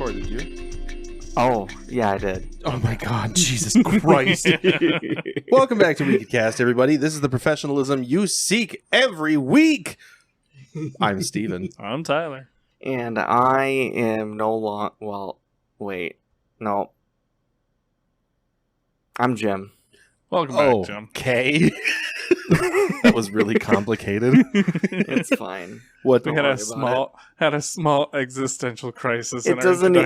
record, did you? Oh, yeah, I did. Oh my God, Jesus Christ. Welcome back to wecouldcast, everybody. This is the professionalism you seek every week. I'm Steven. I'm Tyler. And I am no longer... Well, wait. No. I'm Jim. Welcome back, Jim. Okay. That was really complicated. It's fine. What? We had a small existential crisis. It doesn't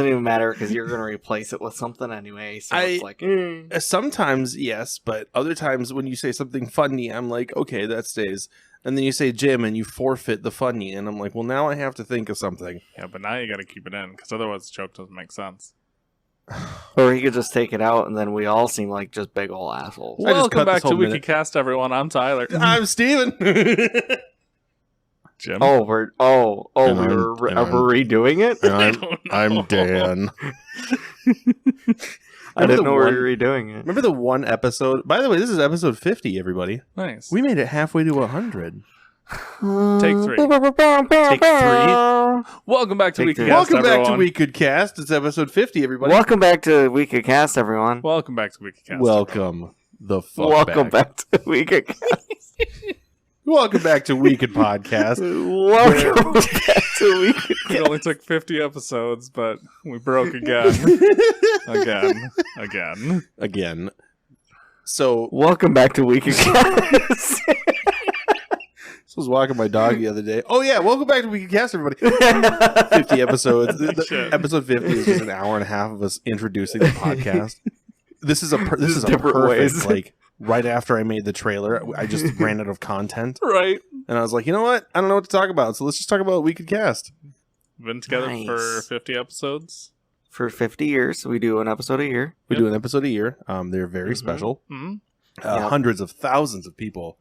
even matter because you're going to replace it with something anyway. So it's like... Sometimes, yes, but other times when you say something funny, I'm like, okay, that stays. And then you say Jim and you forfeit the funny. And I'm like, well, now I have to think of something. Yeah, but now you got to keep it in because otherwise the joke doesn't make sense. Or he could just take it out and then we all seem like just big old assholes. Welcome back to wecouldcast, everyone. I'm Tyler. I'm Steven. Jim. We're redoing it? I'm Dan. I didn't know we were redoing it. Remember the one episode? By the way, this is episode 50, everybody. Nice. We made it halfway to 100. Take three. Take three. Welcome back to wecouldcast, Welcome back to everyone. wecouldcast. It's episode 50, everybody. Welcome back to wecouldcast, everyone. Welcome back to wecouldcast. Welcome the fuck Welcome back. to wecouldcast. Welcome back to Weekend Podcast. Welcome back to wecouldcast. It only took 50 episodes, but we broke again. Again. So, Welcome back to wecouldcast. I was walking my dog the other day. Oh yeah, welcome back to Wecouldcast, everybody. 50 episodes. Episode 50 is just an hour and a half of us introducing the podcast. This is a different perfect ways. like right after I made the trailer, I just ran out of content, Right. and I was like, you know what? I don't know what to talk about, so let's just talk about Wecouldcast. Been together Nice. for 50 episodes. For 50 years, we do an episode a year. We do an episode a year. They're very special. Mm-hmm. Yep. Hundreds of thousands of people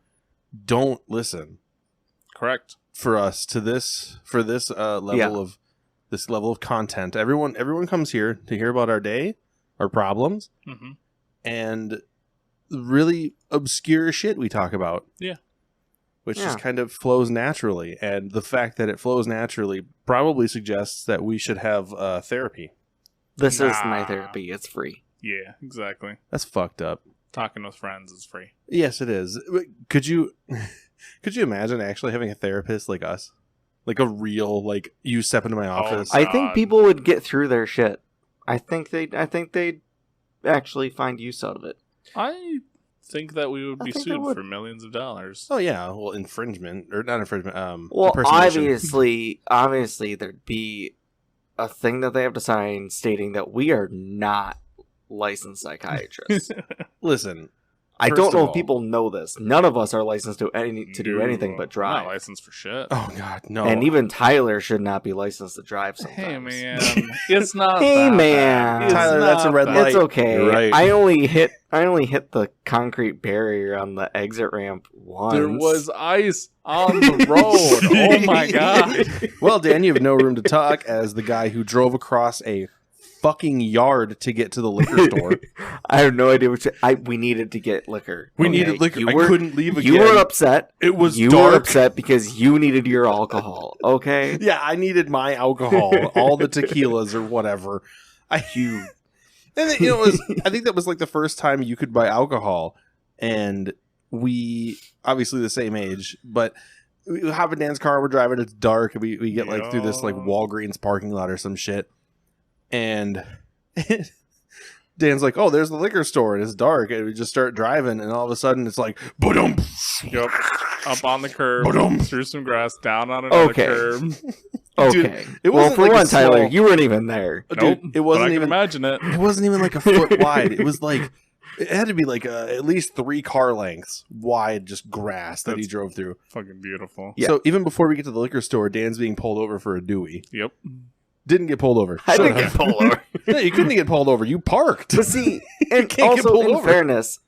don't listen. Correct. For us to this level of content. Everyone comes here to hear about our day, our problems, Mm-hmm. and really obscure shit we talk about. Yeah. Which just kind of flows naturally. And the fact that it flows naturally probably suggests that we should have therapy. This is my therapy. It's free. Yeah, exactly. That's fucked up. Talking with friends is free. Yes, it is. Could you imagine actually having a therapist like us? Like a real, like, you step into my office. I think people would get through their shit. I think they'd actually find use out of it. I think that we would be think they sued would. for millions of dollars. Oh yeah, well, infringement or not infringement. Well, impersonation. obviously, there'd be a thing that they have to sign stating that we are not licensed psychiatrists. Listen, I first don't of know all- if people know this. None of us are licensed to do anything but I'm drive. not licensed for shit. oh god, no. And even Tyler should not be licensed to drive sometimes. Hey man, it's not. Hey, that man. bad. It's Tyler, that's a not red bad. light. It's okay. You're right. I only hit the concrete barrier on the exit ramp once. There was ice on the road. Oh my god. Well, Dan, you have no room to talk as the guy who drove across a fucking yard to get to the liquor store. I have no idea we needed to get liquor. We Okay, needed liquor. you I were- couldn't leave again. You were upset. It was You dark. were upset because you needed your alcohol. Okay. Yeah, I needed my alcohol, all the tequilas or whatever. And then, it was. I think that was like the first time you could buy alcohol, and we obviously the same age, but we hop in Dan's car. We're driving. It's dark. And we get like through this like Walgreens parking lot or some shit, and Dan's like, "Oh, there's the liquor store," and it's dark, and we just start driving, and all of a sudden it's like, "Ba-dum." Yep. Up on the curb, Ba-dum. through some grass, down on another Okay. curb. Okay. it Well, wasn't for like a one, Tyler, small- you weren't even there. Dude, Nope, it wasn't but I can even. imagine it. It wasn't even like a foot wide. It was like it had to be like at least 3 car lengths wide, just grass that he That's- drove through. Fucking beautiful. Yeah. So even before we get to the liquor store, Dan's being pulled over for a Dewey. Yep. Didn't get pulled over. I Shut didn't up. get pulled over. No, you couldn't get pulled over. You parked. But see, and can't get also pulled in over. fairness,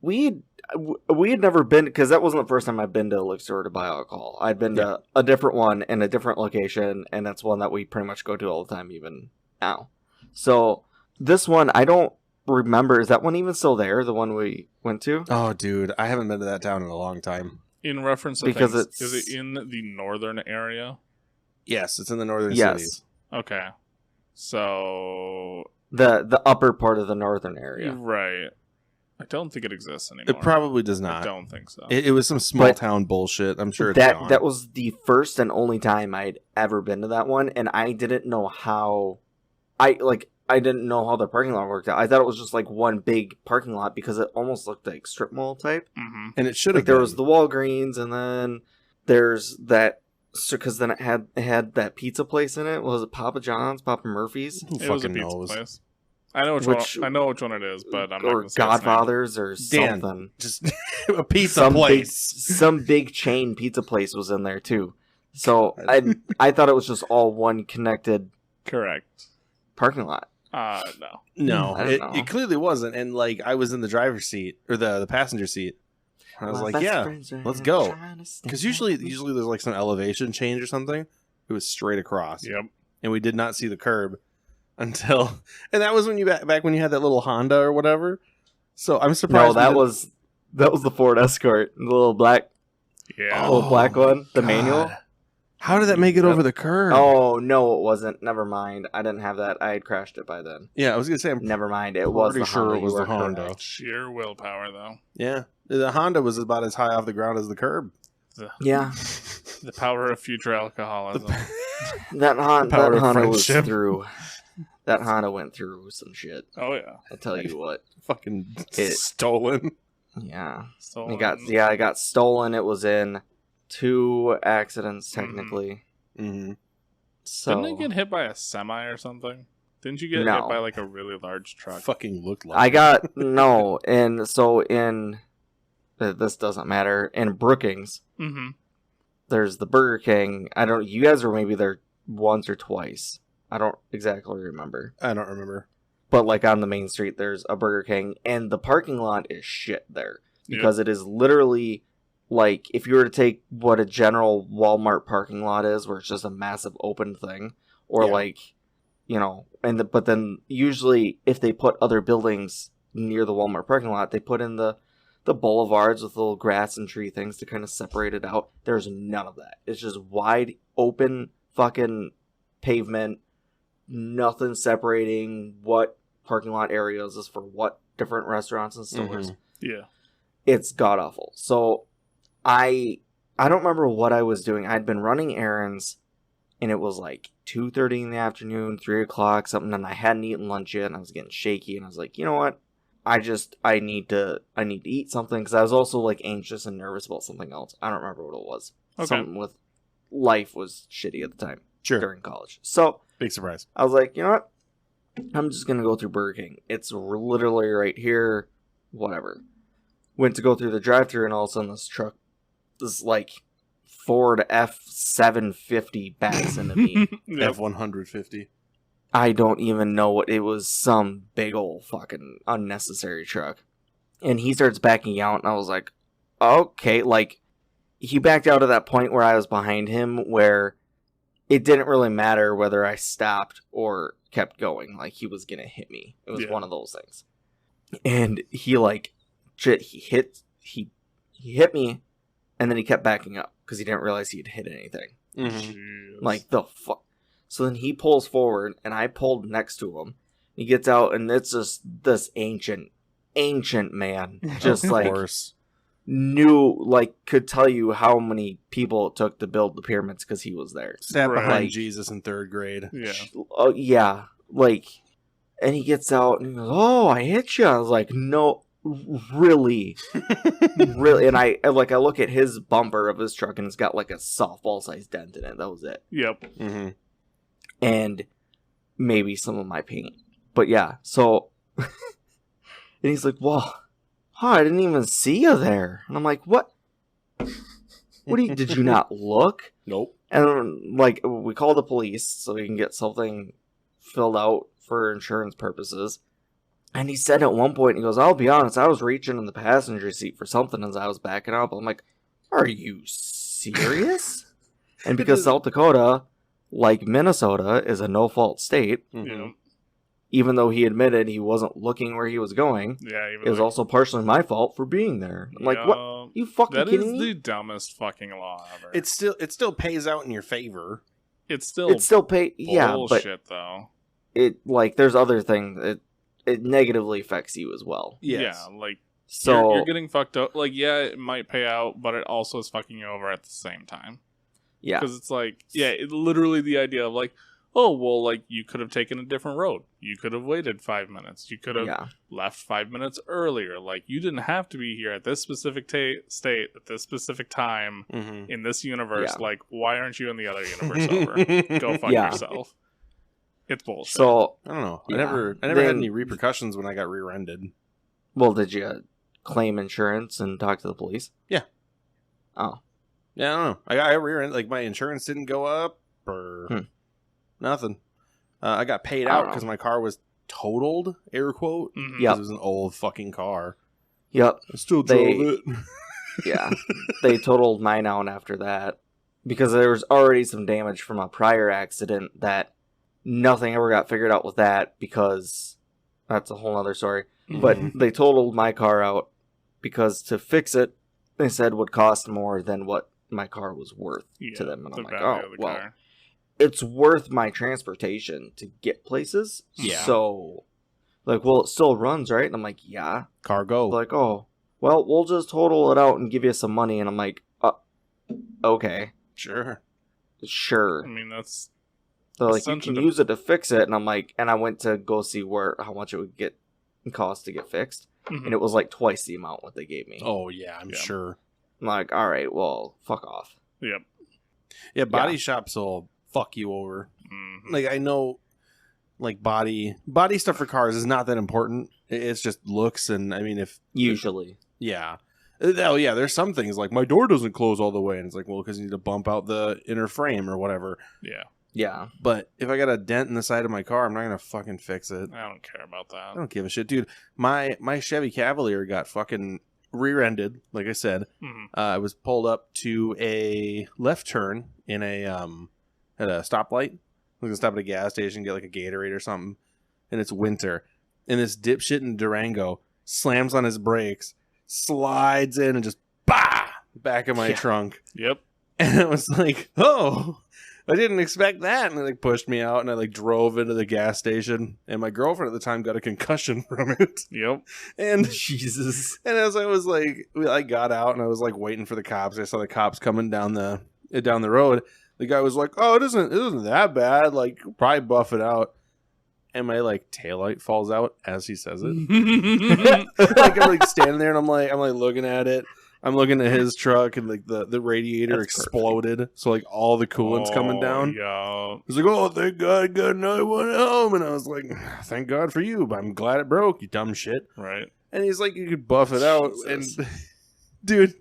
we had never been, because that wasn't the first time I've been to a liquor store to buy alcohol. I'd been to a different one in a different location, and that's one that we pretty much go to all the time, even now. So this one, I don't remember. Is that one even still there? The one we went to? Oh, dude, I haven't been to that town in a long time. In reference to Because things, it's- is it in the northern area? Yes, it's in the northern Yes. cities. Okay. So The upper part of the northern area. right. I don't think it exists anymore. It probably does I not. don't think so. It was some small town bullshit. I'm sure it's gone. That was the first and only time I'd ever been to that one, and I didn't know how. I didn't know how the parking lot worked out. I thought it was just like one big parking lot because it almost looked like strip mall type. Mm-hmm. And it should have Like there was the Walgreens, and then there's that. Because then it had that pizza place in it. Was it Papa John's, Papa Murphy's, Who It was a fucking pizza knows? place. I know which one. I know which one it is, but I'm not or going to say its name. Godfather's or Dan. something? Just a pizza place. Some big chain pizza place was in there too. So I thought it was just all one connected Correct. parking lot. No. No, I don't know. it clearly wasn't. And like I was in the driver's seat or the passenger seat. And I was like, yeah, let's go. Because usually there's like some elevation change or something. It was straight across. Yep. And we did not see the curb until, and that was when you back when you had that little Honda or whatever. So I'm surprised. No, that was the Ford Escort, the little black, Yeah. little black one, the God. manual. How did that make it over the curb? Oh no, it wasn't. Never mind. I didn't have that. I had crashed it by then. Yeah, I was gonna say I'm Never mind. It was pretty the sure Honda. it was You the are Honda. correct. Sheer willpower, though. Yeah, the Honda was about as high off the ground as the curb. Yeah, The power of future alcoholism. that power of Honda was friendship. through. That Honda went through some shit. Oh yeah. I tell you what. Fucking It- stolen. Yeah. So It got stolen. It was in 2 accidents technically. Mm-hmm. So Didn't it get hit by a semi or something? Didn't you get No. hit by like a really large truck? Fucking looked like I got no, and so in this doesn't matter. In Brookings, Mm-hmm. there's the Burger King. You guys were maybe there once or twice. I don't exactly remember. I don't remember. But like on the main street, there's a Burger King, and the parking lot is shit there because it is literally like if you were to take what a general Walmart parking lot is, where it's just a massive open thing, or Yeah. like, but then usually if they put other buildings near the Walmart parking lot, they put in the boulevards with little grass and tree things to kind of separate it out. There's none of that. It's just wide open fucking pavement, nothing separating what parking lot areas is for what different restaurants and stores. Yeah. It's god awful. So I don't remember what I was doing. I'd been running errands, and it was like 2:30 in the afternoon, 3 o'clock, something, and I hadn't eaten lunch yet, and I was getting shaky, and I was like, you know what? I need to eat something, because I was also like anxious and nervous about something else. I don't remember what it was. Okay. Something with life was shitty at the time Sure. during college. So Big surprise. I was like, you know what? I'm just going to go through Burger King. It's literally right here. Whatever. Went to go through the drive-thru, and all of a sudden this truck, this like Ford F750 backs into me. Yep. F-150. I don't even know what it was. Some big old fucking unnecessary truck. And he starts backing out, and I was like, okay. Like, he backed out at that point where I was behind him, where it didn't really matter whether I stopped or kept going. Like, he was gonna hit me. It was one of those things. And he like, shit, he hit me, and then he kept backing up because he didn't realize he had hit anything. Mm-hmm. Jeez. Like, the fuck. So then he pulls forward, and I pulled next to him. He gets out, and it's just this ancient man, just Of like course. could tell you how many people it took to build the pyramids because he was there. Sat Right. behind Like- Jesus in 3rd grade. Yeah. Oh yeah, like, and he gets out and he goes, "Oh, I hit you." I was like, "No, really, really." And I look at his bumper of his truck, and it's got like a softball sized dent in it. That was it. Yep. Mm-hmm. And maybe some of my paint. But yeah, so and he's like, "Well, I didn't even see you there." And I'm like, "What? Did you not look?" Nope. And like, we call the police so we can get something filled out for insurance purposes. And he said at one point, he goes, "I'll be honest, I was reaching in the passenger seat for something as I was backing up." I'm like, "Are you serious?" And because South Dakota, like Minnesota, is a no-fault state, Mm-hmm. Yeah. even though he admitted he wasn't looking where he was going, Yeah. Even it was like, also partially my fault for being there. I'm like, what? yeah, You fucking That is kidding me? the dumbest fucking law ever. It still pays out in your favor. It's still It's still pay. Yeah, but bullshit though. there's other things it negatively affects you as well. Yes. Yeah, like So you're getting fucked up. Like, yeah, it might pay out, but it also is fucking you over at the same time. yeah, Because it's like, literally the idea of like, oh, well, like, you could have taken a different road. You could have waited 5 minutes. You could have left 5 minutes earlier. Like, you didn't have to be here at this specific state at this specific time in this universe. Yeah. Like, why aren't you in the other universe over? Go fuck yourself. It's bullshit. So I don't know. Yeah. I never had any repercussions when I got rear-ended. well, did you claim insurance and talk to the police? Yeah. Oh. Yeah, I don't know. I got rear-ended. Like, my insurance didn't go up or nothing. I got paid out because my car was totaled, air quote. Mhm. Because it was an old fucking car. Yep. I still drove it. Yeah. They totaled mine out after that because there was already some damage from a prior accident that nothing ever got figured out with that because that's a whole other story. But they totaled my car out because to fix it, they said would cost more than what my car was worth to them. And I'm like, oh, well, it's worth my transportation to get places. Yeah. So, like, well, it still runs, right? And I'm like, yeah. Cargo. Like, oh, well, we'll just total it out and give you some money. And I'm like, okay. Sure. Sure. I mean, that's... So, like, you can use it to fix it. And I'm like, and I went to go see how much it would cost to get fixed. And it was like twice the amount what they gave me. Oh, yeah, I'm sure. I'm like, all right, well, fuck off. Yep. Yeah, body shops will fuck you over. Like, I know, like, body stuff for cars is not that important. It's just looks, and, I mean, if... Usually. Yeah. Oh, yeah, there's some things, like, my door doesn't close all the way, and it's like, well, because you need to bump out the inner frame or whatever. Yeah. Yeah. But if I got a dent in the side of my car, I'm not going to fucking fix it. I don't care about that. I don't give a shit. Dude, my Chevy Cavalier got fucking rear-ended, like I said. I was pulled up to a left turn in at a stoplight. I was going to stop at a gas station, get like a Gatorade or something. And it's winter. And this dipshit in Durango slams on his brakes, slides in, and just bah! Back of my trunk. Yep. And I was like, oh, I didn't expect that. And it like pushed me out, and I like drove into the gas station. And my girlfriend at the time got a concussion from it. Yep. And Jesus. And as I was like, I got out and I was like waiting for the cops. I saw the cops coming down the road. The guy was like, "Oh, it isn't that bad. Like, probably buff it out." And my like taillight falls out as he says it. Like I'm like standing there and I'm like looking at it. I'm looking at his truck and like the radiator exploded. So like all the coolant's coming down. Yeah. He's like, "Oh, thank God I got another one at home." And I was like, "Thank God for you, but I'm glad it broke, you dumb shit." Right. And he's like, "You could buff it out." Jesus. And dude,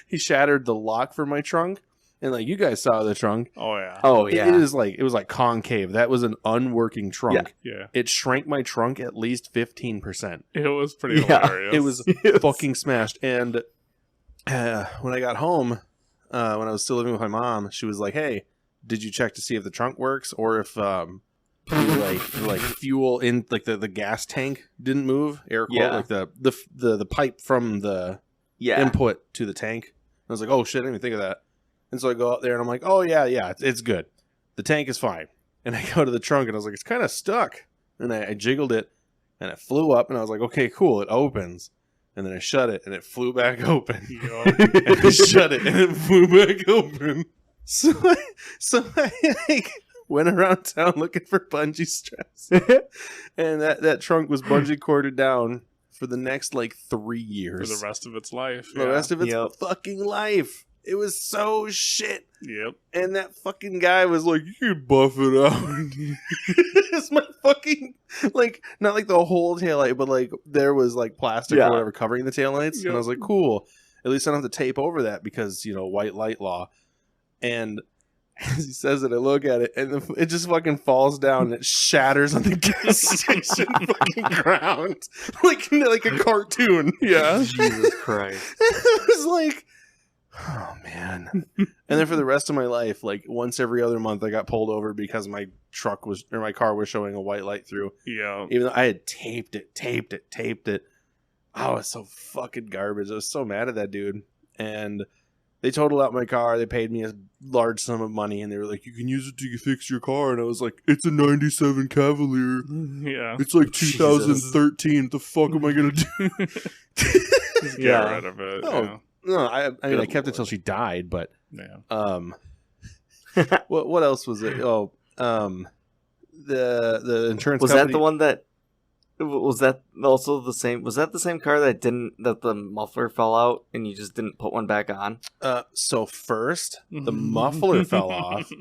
he shattered the lock for my trunk. And like you guys saw the trunk. Oh yeah. Oh yeah. It was like concave. That was an unworking trunk. Yeah. It shrank my trunk at least 15%. It was pretty hilarious. It was fucking smashed. And when I got home, when I was still living with my mom, she was like, "Hey, did you check to see if the trunk works or if like fuel in like the gas tank didn't move?" Air quote, like the pipe from the input to the tank. I was like, "Oh shit, I didn't even think of that." And so I go out there and I'm like, "Oh yeah, it's good. The tank is fine." And I go to the trunk and I was like, "It's kind of stuck." And I jiggled it and it flew up and I was like, "Okay, cool, it opens." And then I shut it and it flew back open. And I shut it and it flew back open. So I like went around town looking for bungee straps. And that trunk was bungee corded down for the next like 3 years. For the rest of its life. The rest of its fucking life. It was so shit. Yep. And that fucking guy was like, "You can buff it out." It's my fucking, like, not like the whole taillight, but like there was like plastic or whatever covering the taillights. And I was like, cool. At least I don't have to tape over that because, you know, white light law. And as he says it, I look at it and it just fucking falls down and it shatters on the gas station fucking ground. Like a cartoon. Yeah. Jesus Christ. It was like, oh man. And then for the rest of my life, like once every other month I got pulled over because my car was showing a white light through. Yeah. Even though I had taped it. Oh, it's so fucking garbage. I was so mad at that dude. And they totaled out my car. They paid me a large sum of money, and they were like, "You can use it to fix your car." And I was like, "It's a '97 Cavalier. Yeah, It's like 2013. What the fuck am I gonna do?" just get rid of it. Oh, yeah. no, I mean, I Good kept it till lord. she died, but Yeah. what else was it? Oh, the insurance Was company. that the one that? Was that also the same? Was that the same car that the muffler fell out and you just didn't put one back on? So first, the muffler fell off,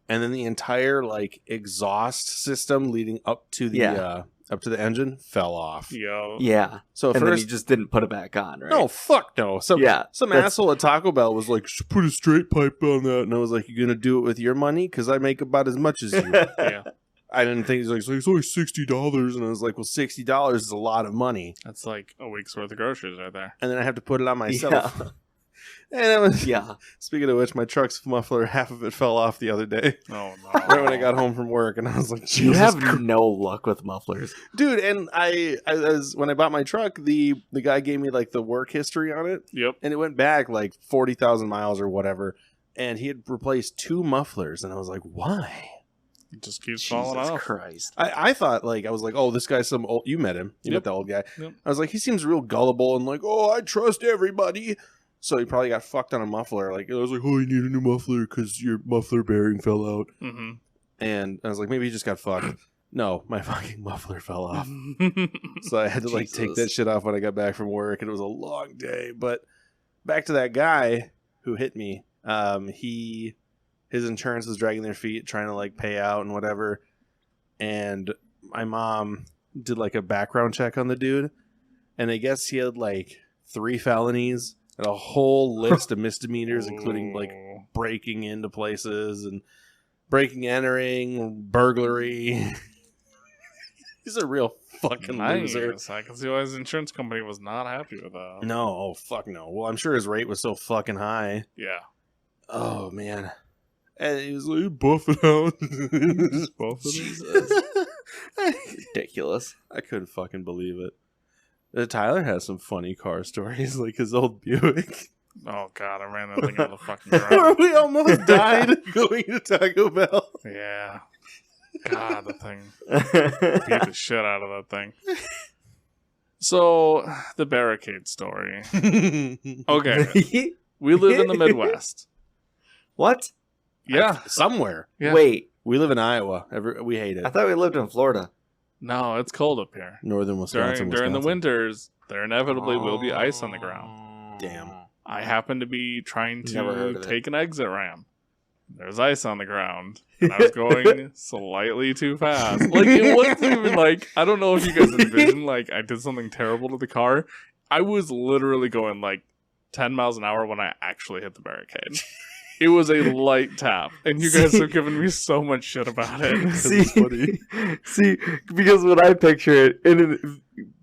and then the entire like exhaust system leading up to the engine fell off. Yo. Yeah. So And then first, you just didn't put it back on, right? no, fuck no. Some that's- asshole at Taco Bell was like, "Just put a straight pipe on that," and I was like, "You gonna do it with your money? Because I make about as much as you." Yeah. I didn't think he's like, "It's only $60," and I was like, "Well, $60 is a lot of money," That's like a week's worth of groceries right there. and then I have to put it on myself. Yeah. And it was Yeah. Speaking of which, my truck's muffler, half of it fell off the other day. Oh no! Right when I got home from work, and I was like, Jesus You have Christ. no luck with mufflers. Dude, and I was, when I bought my truck, the guy gave me like the work history on it, Yep. and it went back like 40,000 miles or whatever, and he had replaced 2 mufflers, and I was like, why? It just keeps falling Jesus off. Christ. I thought, like, I was like, oh, this guy's some old, you met him, you met Yep. the old guy. Yep. I was like, he seems real gullible and like, oh, I trust everybody. So he probably got fucked on a muffler. Like, I was like, oh, you need a new muffler because your muffler bearing fell out. Mm-hmm. And I was like, maybe he just got fucked. No, my fucking muffler fell off. So I had to like take Jesus. that shit off when I got back from work, and it was a long day. But back to that guy who hit me. His insurance was dragging their feet, trying to like pay out and whatever. And my mom did like a background check on the dude, and I guess he had like 3 felonies and a whole list of misdemeanors, including like breaking into places and breaking, entering, burglary. He's a real fucking loser. Nice. I can see why his insurance company was not happy with that. No, oh fuck no. Well, I'm sure his rate was so fucking high. Yeah. Oh man. And he was like, buff it out. Jesus. Ridiculous. I couldn't fucking believe it. Tyler has some funny car stories, like his old Buick. Oh god, I ran that thing on the fucking ground. We almost died going to Taco Bell. Yeah. God, the thing. Beat the shit out of that thing. So, the barricade story. Okay. We live in the Midwest. What? Yeah. Somewhere. Yeah. Wait, We live in Iowa. We hate it. I thought we lived in Florida. No, it's cold up here. Northern Wisconsin. During the Wisconsin. winters, there inevitably will be ice on the ground. Damn. I happen to be trying Never heard to of it. take an exit ramp. There's ice on the ground. And I was going slightly too fast. Like, it wasn't even like, I don't know if you guys envision, like, I did something terrible to the car. I was literally going, like, 10 miles an hour when I actually hit the barricade. It was a light tap. And you guys have given me so much shit about it. See, because when I picture it,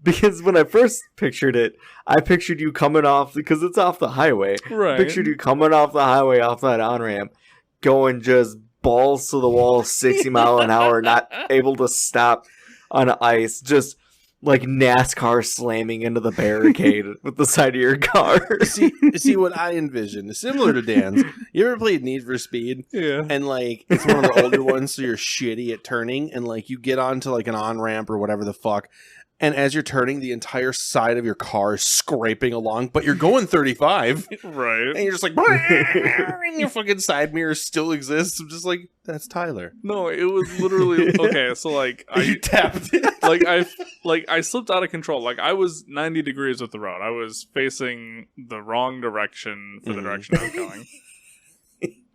because when I first pictured it, I pictured you coming off, because it's off the highway. Right. Pictured you coming off the highway, off that on-ramp, going just balls to the wall, 60 mile an hour, not able to stop on ice, just like NASCAR slamming into the barricade with the side of your car. see what I envision is similar to Dan's. You ever played Need for Speed? Yeah. And like it's one of the older ones, so you're shitty at turning, and like you get onto like an on ramp or whatever the fuck, and as you're turning, the entire side of your car is scraping along, but you're going 35, Right. and you're just like, and your fucking side mirror still exists. I'm just like, that's Tyler. No, it was literally okay. So like You tapped it. I slipped out of control. Like I was 90 degrees with the road. I was facing the wrong direction for the direction I was going.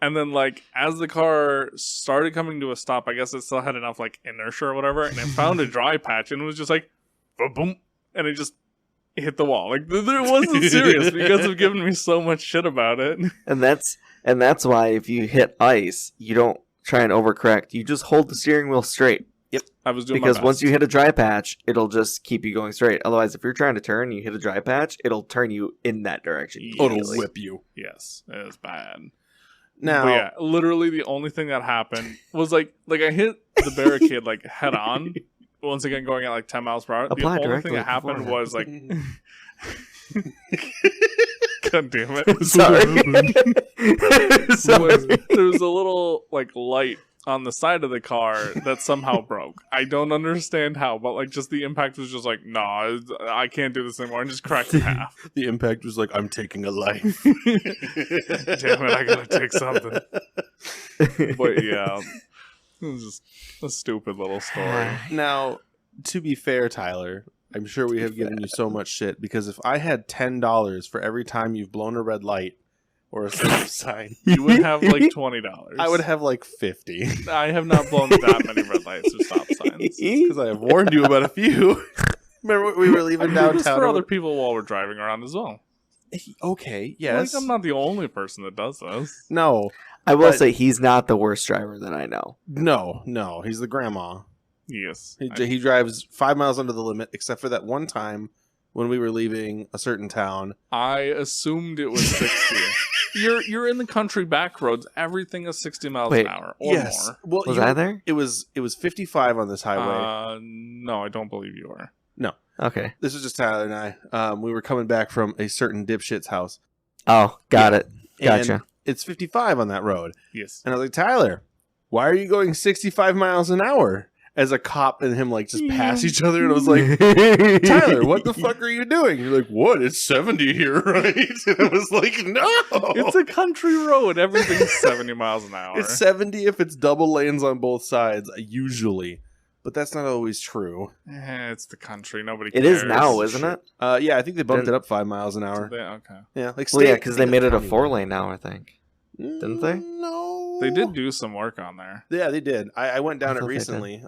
And then like as the car started coming to a stop, I guess it still had enough like inertia or whatever, and it found a dry patch and it was just like boom, and it just hit the wall. Like it wasn't serious. You guys have given me so much shit about it. And that's why if you hit ice, you don't try and overcorrect. You just hold the steering wheel straight. I was doing Because my once best. you hit a dry patch, it'll just keep you going straight. Otherwise, if you're trying to turn, you hit a dry patch, it'll turn you in that direction. Yeah. Oh, it'll easily. whip you. Yes, it was bad. Now, But yeah, literally the only thing that happened was like I hit the barricade like head on. Once again, going at like 10 miles per hour. Apply the only thing directly that happened beforehand. was like God damn it. Sorry. There was a little like light on the side of the car that somehow broke. I don't understand how, but like just the impact was just like, nah, I can't do this anymore, and just cracked in half. The impact was like, I'm taking a life. Damn it, I gotta take something. But yeah, it was just a stupid little story. Now, to be fair, Tyler, I'm sure we have given you so much shit, because if I had $10 for every time you've blown a red light or a stop sign, You would have like $20. I would have like 50. I have not blown that many red lights or stop signs. Because I have warned you about a few. Remember we were leaving I do this downtown? for other people while we're driving around as well. Okay, yes. Like, I'm not the only person that does this. No, I will But- say he's not the worst driver that I know. no. He's the grandma. Yes. He drives 5 miles under the limit, except for that one time when we were leaving a certain town. I assumed it was 60. You're in the country back roads. Everything is 60 miles Wait, an hour or more. Well, Was I there? It was 55 on this highway. No, I don't believe you are. Okay. This was just Tyler and I. We were coming back from a certain dipshit's house. Oh, got it. And Gotcha. it's 55 on that road. Yes. And I was like, Tyler, why are you going 65 miles an hour? As a cop and him like just pass each other. And I was like, Tyler, what the fuck are you doing? You're like, what? It's 70 here, right? And I was like, no. It's a country road. Everything's 70 miles an hour. It's 70 if it's double lanes on both sides, usually. But that's not always true. It's the country. Nobody It cares. is now, isn't it? Yeah, I think they bumped Didn't- it up 5 miles an hour. Okay. Yeah, like Well, yeah, state- because they made it a county 4-lane now, I think. Didn't they? No. They did do some work on there. Yeah, they did. I went down I it thought they did. recently.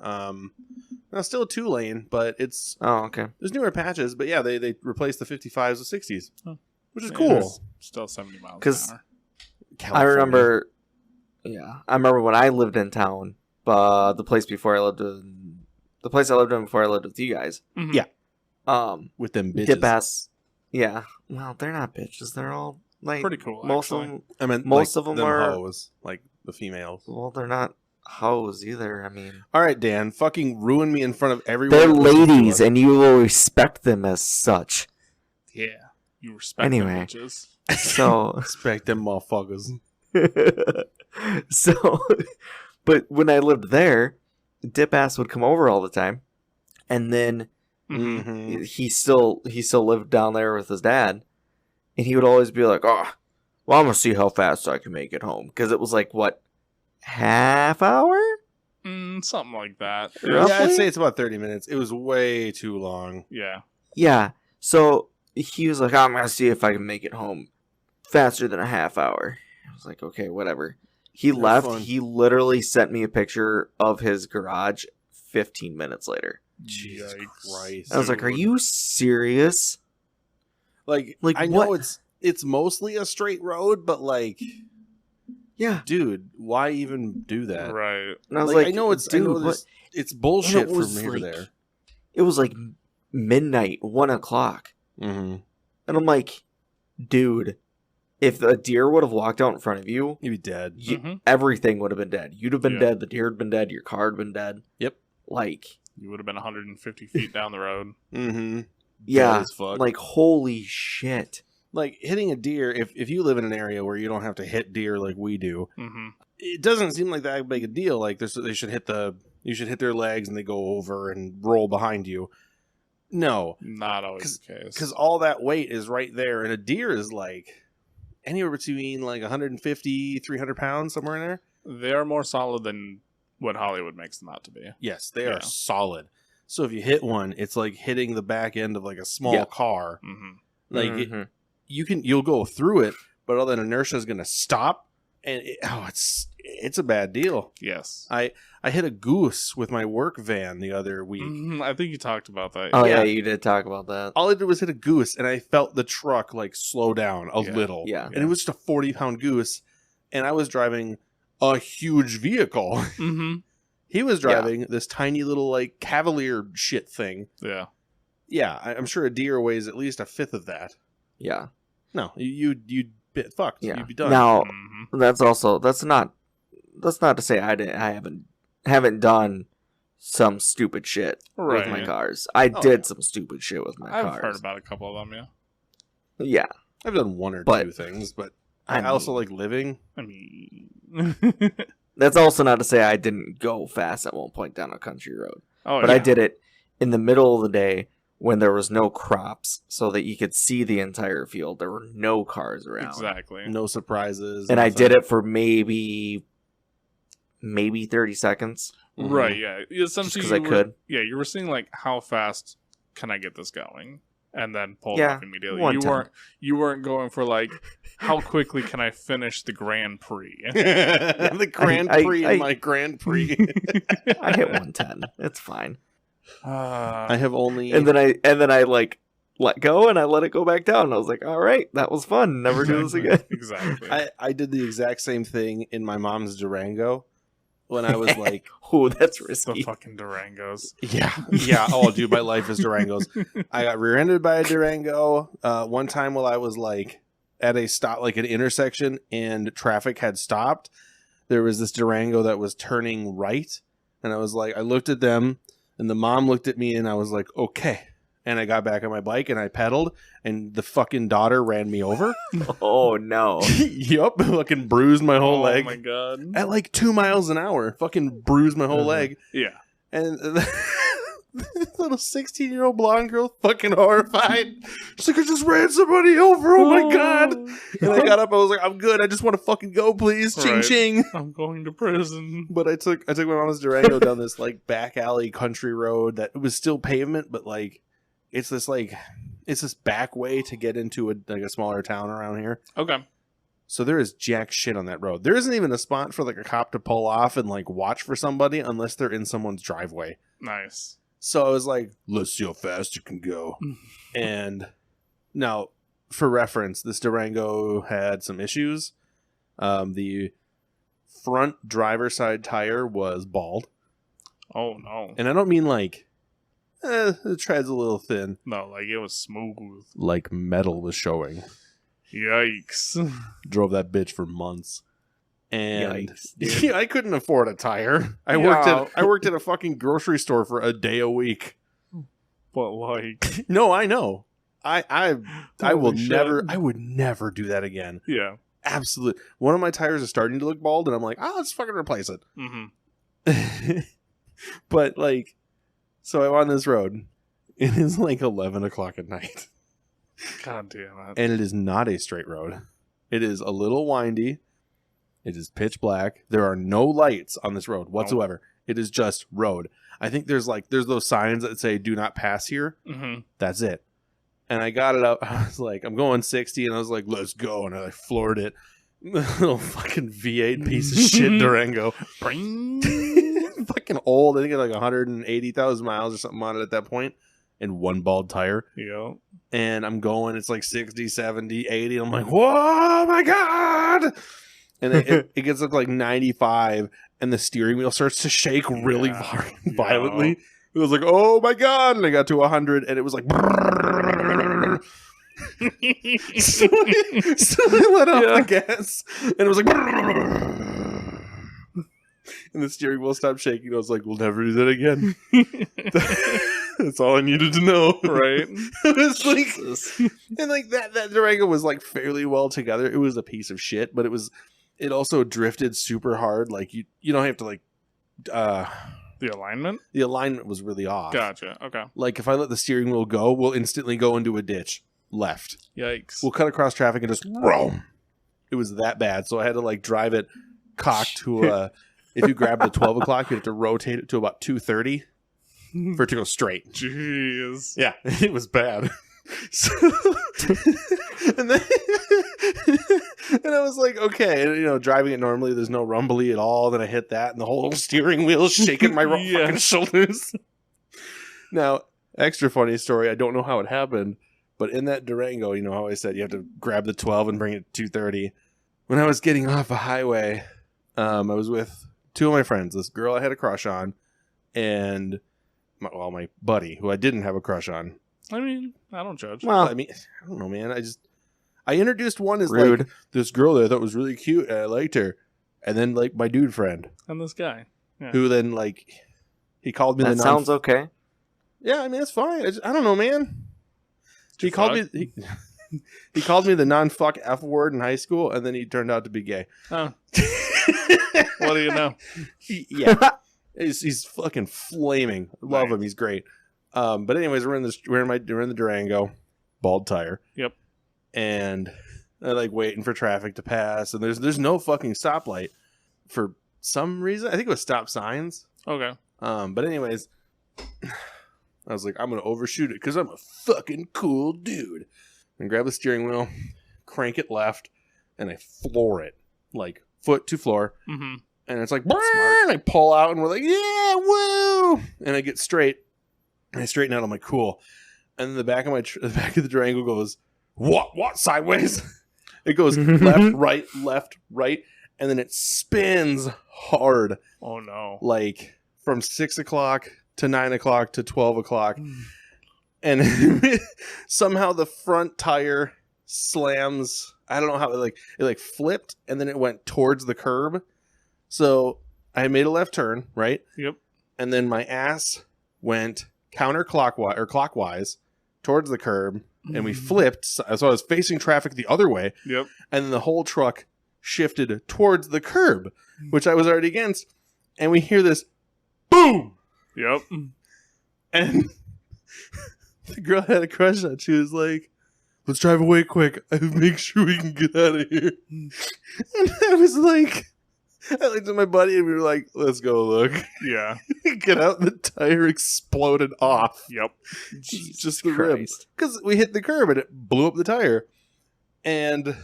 No, still a 2-lane, but it's Oh, okay. there's newer patches. But yeah, they replaced the 55s with 60s, Oh. which is Yeah, cool. it's still 70 miles 'Cause- an hour. I California. remember. Yeah, I remember when I lived in town. The place before I lived in, the place I lived in before I lived with you guys. Mhm. Yeah. With them bitches. Dip ass. Yeah. Well, they're not bitches. They're all like Pretty cool, Most actually. of them. I mean, most like, of 'em them are- hoes, like the females. Well, they're not hoes either. I mean, All right, Dan, fucking ruin me in front of everyone. they're that listens to ladies, us. and you will respect them as such. Yeah. You respect Anyway. them bitches. So. Respect them motherfuckers. So, but when I lived there, Dip ass would come over all the time, and then Mhm. Mm-hmm. he still lived down there with his dad, and he would always be like, "Oh, well, I'm gonna see how fast I can make it home," because it was like what, half hour? Something like that. Yeah. Yeah, I'd say it's about 30 minutes. It was way too long. Yeah. Yeah. So he was like, "I'm gonna see if I can make it home faster than a half hour." I was like, "Okay, whatever." He Have left. fun. He literally sent me a picture of his garage 15 minutes later. Jesus Yikes. Christ. I was like, "Are you serious?" Like Like, I know what? it's mostly a straight road, but like, Yeah. dude, why even do that? Right. And I was Like, like, I know it's dude, I know what? this, it's bullshit And it from was here to like- there. It was like midnight, 1:00. Mm-hmm. And I'm like, dude, if a deer would have walked out in front of you, You'd be dead. Mhm. everything would have been dead. You'd have been Yeah. dead. The deer had been dead. Your car had been dead. Yep. Like, You would have been 150 feet down the road. Mm-hmm. yeah. as fuck. Like, holy shit. Like hitting a deer. If you live in an area where you don't have to hit deer like we do, Mm-hmm. it doesn't seem like that big a deal. Like they should hit you should hit their legs and they go over and roll behind you. No, Not always the case. because all that weight is right there, and a deer is like anywhere between like 150, 300 pounds, somewhere in there. They are more solid than what Hollywood makes them out to be. Yes, they Yeah. are solid. So if you hit one, it's like hitting the back end of like a small Yeah. car. Mm-hmm. Like Mhm. you'll go through it, but all that inertia is going to stop, and it's a bad deal. Yes. I hit a goose with my work van the other week. Mhm. I think you talked about that. Oh, yeah. Yeah. You did talk about that. All I did was hit a goose, and I felt the truck like slow down a Yeah. little. Yeah. And it was just a 40-pound goose, and I was driving a huge vehicle. Mm-hmm. He was driving this tiny little like Cavalier shit thing. Yeah. Yeah, I'm sure a deer weighs at least a fifth of that. Yeah. No, you'd be fucked. Yeah. You'd be done. Now, Mhm. that's not to say I haven't done some stupid shit Right. with my cars. I Oh, did yeah. some stupid shit with my I've cars. heard about a couple of them, yeah. Yeah. I've done one or But- two things, but I I also mean- like living. I mean, That's also not to say I didn't go fast at one point down a country road. oh, But yeah. I did it in the middle of the day when there was no crops so that you could see the entire field. There were no cars around. Exactly. No surprises. And I nothing. did it for maybe 30 seconds. Right, yeah. Essentially, 'cause I you were- could. Yeah, you were seeing like how fast can I get this going, and then pull it Yeah, off immediately. 110. You weren't going for like how quickly can I finish the Grand Prix. the Grand Prix I- in my Grand Prix. I hit 110. It's fine. I have only. And then I like let go and I let it go back down. I was like, all right, that was fun. Never do this again. Exactly. I did the exact same thing in my mom's Durango when I was like, Oh, that's the risky. fucking Durangos. yeah. Oh, dude, my life is Durangos. I got rear-ended by a Durango one time while I was like at a stop, like an intersection, and traffic had stopped. There was this Durango that was turning right, and I was like, I looked at them, and the mom looked at me, and I was like, okay. And I got back on my bike and I pedaled, and the fucking daughter ran me over. Oh no. Yup, fucking bruised my whole leg Oh my god. at like 2 miles an hour. Fucking bruised my whole leg. Yeah. And this little 16-year-old blonde girl, fucking horrified. She's like, I just ran somebody over. Oh my god. And I got up. I was like, I'm good. I just want to fucking go, please. Ching Right. ching. I'm going to prison. But I took my mom's Durango down this like back alley country road that it was still pavement, but like it's this back way to get into a smaller town around here. Okay. So there is jack shit on that road. There isn't even a spot for like a cop to pull off and like watch for somebody unless they're in someone's driveway. Nice. So I was like, let's see how fast you can go. And now, for reference, this Durango had some issues. The front driver's side tire was bald. Oh no. And I don't mean like, the tread's a little thin. No, like it was smooth. Like metal was showing. Yikes. Drove that bitch for months. And Yikes, dude. yeah, I couldn't afford a tire. I Yeah. worked at a fucking grocery store for a day a week. But like, No, I know. I will Holy shit. never. I would never do that again. yeah. Absolutely. One of my tires is starting to look bald, and I'm like, let's fucking replace it. Mm-hmm. But like, so I'm on this road. It is like 11 o'clock at night, God damn it. and it is not a straight road. It is a little windy. It is pitch black. There are no lights on this road whatsoever. It is just road. I think there's those signs that say "Do not pass here." Mm-hmm. That's it. And I got it up. I was like, I'm going 60, and I was like, let's go. And I floored it. Little fucking V8 piece of shit Durango. Fucking old. I think it's like 180,000 miles or something on it at that point, and one bald tire. Yeah. And I'm going, it's like 60, 70, 80. I'm like, whoa, my God. And it gets up to like 95, and the steering wheel starts to shake really Yeah. violently. It was like, oh my God. And I got to 100, and it was like, so I let off the gas, and it was like, and the steering wheel stopped shaking. I was like, we'll never do that again. That's all I needed to know. Right. It was like, and like that Durango was like fairly well together. It was a piece of shit, but it also drifted super hard. Like you don't have to like, The alignment? the alignment was really off. Gotcha. Okay. Like if I let the steering wheel go, we'll instantly go into a ditch left. Yikes. We'll cut across traffic and just roam. It was that bad. So I had to like drive it cocked to if you grab the 12 o'clock, you have to rotate it to about 2:30 for it to go straight. Jeez. Yeah, it was bad. So, and then and I was like, okay, and, driving it normally, there's no rumbly at all. Then I hit that, and the whole steering wheel is shaking my Yeah. fucking shoulders. Now, extra funny story. I don't know how it happened, but in that Durango, you know how I said you have to grab the 12 and bring it to 2:30. When I was getting off a highway, I was with two of my friends. This girl I had a crush on, and my buddy who I didn't have a crush on. I mean, I don't judge. Well, I mean, I don't know, man. I introduced one as rude. like this girl that I thought was really cute, and I liked her, and then like my dude friend, And this guy. who then like he called me That the sounds okay. Yeah, I mean it's fine. I don't know, man. He called me. He called me the non-fuck F word in high school, and then he turned out to be gay. Oh. What do you know? Yeah. He's fucking flaming. Love him. He's great. But anyways, we're in the Durango, bald tire. Yep. And I like waiting for traffic to pass, and there's no fucking stoplight for some reason. I think it was stop signs. Okay. But anyways, I was like, I'm gonna overshoot it because I'm a fucking cool dude. And grab the steering wheel, crank it left, and I floor it like foot to floor. Mm-hmm. And it's like, and I pull out, and we're like, yeah, woo! And I get straight, and I straighten out. I'm like, cool. And then the back of the Durango goes, what sideways? It goes left, right, and then it spins hard. Oh no! Like from 6 o'clock to 9 o'clock to 12 o'clock, and somehow the front tire slams. I don't know how it flipped, and then it went towards the curb. So I made a left turn, right? Yep. And then my ass went counterclockwise or clockwise towards the curb, and we flipped. So I was facing traffic the other way. Yep. And then the whole truck shifted towards the curb, which I was already against. And we hear this boom. Yep. And the girl had a crush on. She was like, let's drive away quick. Make sure we can get out of here. And I was like, I looked at my buddy and we were like, let's go look. Yeah. Get out, the tire exploded off. Yep. Just the rim. Because we hit the curb and it blew up the tire. And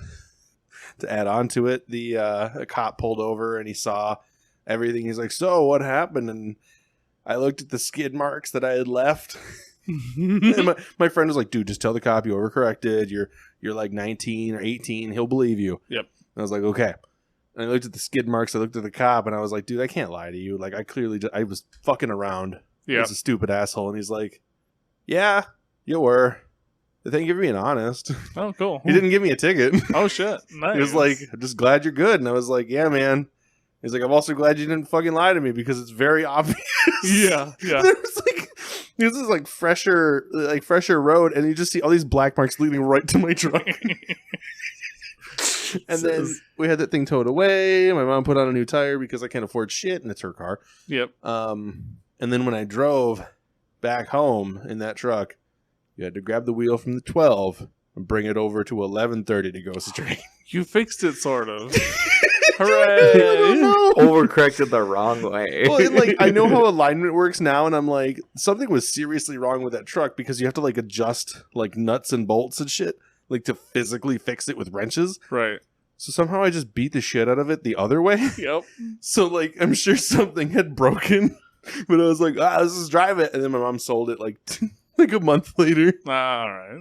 to add on to it, a cop pulled over and he saw everything. He's like, so what happened? And I looked at the skid marks that I had left. And my friend was like, dude, just tell the cop you overcorrected. You're like 19 or 18. He'll believe you. Yep. And I was like, okay. And I looked at the skid marks. I looked at the cop, and I was like, dude, I can't lie to you. Like, I was fucking around. Yeah. I was a stupid asshole. And he's like, yeah, you were. Thank you for being honest. Oh, cool. He didn't give me a ticket. Oh, shit. Nice. He was like, I'm just glad you're good. And I was like, yeah, man. He's like, I'm also glad you didn't fucking lie to me because it's very obvious. Yeah, yeah. This is like fresher road, and you just see all these black marks leading right to my truck. And then we had that thing towed away. My mom put on a new tire because I can't afford shit, and it's her car. Yep. And then when I drove back home in that truck, you had to grab the wheel from the 12 and bring it over to 11:30 to go straight. You fixed it, sort of. Hooray! Overcorrected the wrong way. Well, and, like, I know how alignment works now, and I'm like, something was seriously wrong with that truck because you have to like adjust like nuts and bolts and shit, like to physically fix it with wrenches. Right. So somehow I just beat the shit out of it the other way. Yep. So like I'm sure something had broken, but I was like, let's just drive it, and then my mom sold it like like a month later. All right.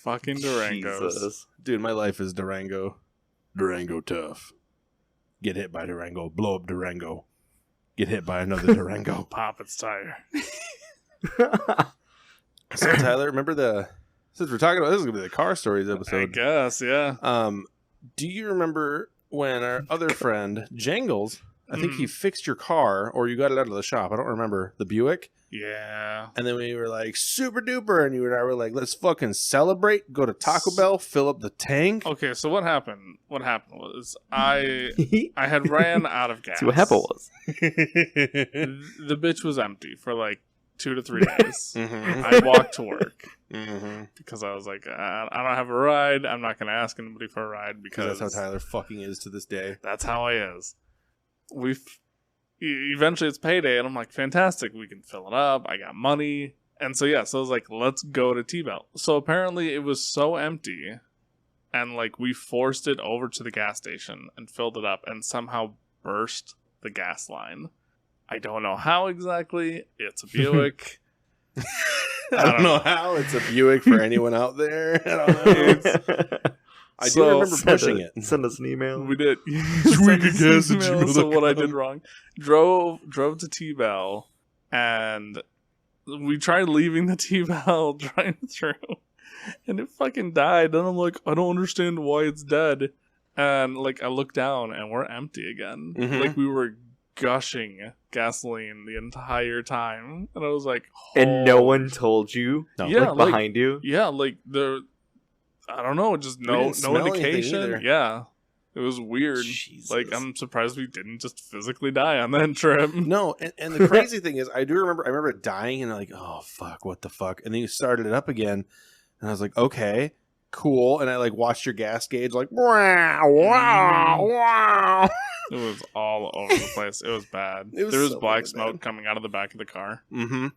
Fucking Durangos. Jesus. Dude, my life is Durango. Durango tough. Get hit by Durango. Blow up Durango. Get hit by another Durango. Pop its tire. So Tyler, remember since we're talking about this is gonna be the car stories episode. I guess, yeah. Do you remember when our other friend Jangles, I think he fixed your car or you got it out of the shop, I don't remember, the Buick? Yeah. And then we were like super duper, and you and I were like, let's fucking celebrate, go to Taco Bell, fill up the tank. Okay, so what happened? What happened was I had ran out of gas. See what happened was The bitch was empty for like 2 to 3 days. Mm-hmm. I walked to work Mm-hmm. because I was like, I don't have a ride. I'm not going to ask anybody for a ride because that's how Tyler fucking is to this day. that's how he is. Eventually it's payday, and I'm like, fantastic, we can fill it up. I got money. And so, yeah, so I was like, let's go to T-Bell. So apparently it was so empty, and like we forced it over to the gas station and filled it up and somehow burst the gas line. I don't know how exactly. It's a Buick. I don't know how. It's a Buick for anyone out there. I don't know. I do remember pushing it. Send us an email. We did. wecouldcast@gmail.com. So what I did wrong, drove to T-Bell, and we tried leaving the T-Bell, driving through, and it fucking died. And I'm like, I don't understand why it's dead. And like I look down, and we're empty again. Mhm. Like we were gushing gasoline the entire time, and I was like, And no "Holy one told you? No. Yeah, like behind you? Yeah, like I don't know, just no didn't smell anything indication. either. Yeah, it was weird. Jesus. Like, I'm surprised we didn't just physically die on that trip. No, and the crazy thing is, I remember it dying, and like, oh fuck, what the fuck? And then you started it up again, and I was like, okay, cool. And I like watched your gas gauge, like, wow, wow, wow. It was all over the place. It was bad. It was There was so black bad. smoke coming out of the back of the car. Mm-hmm.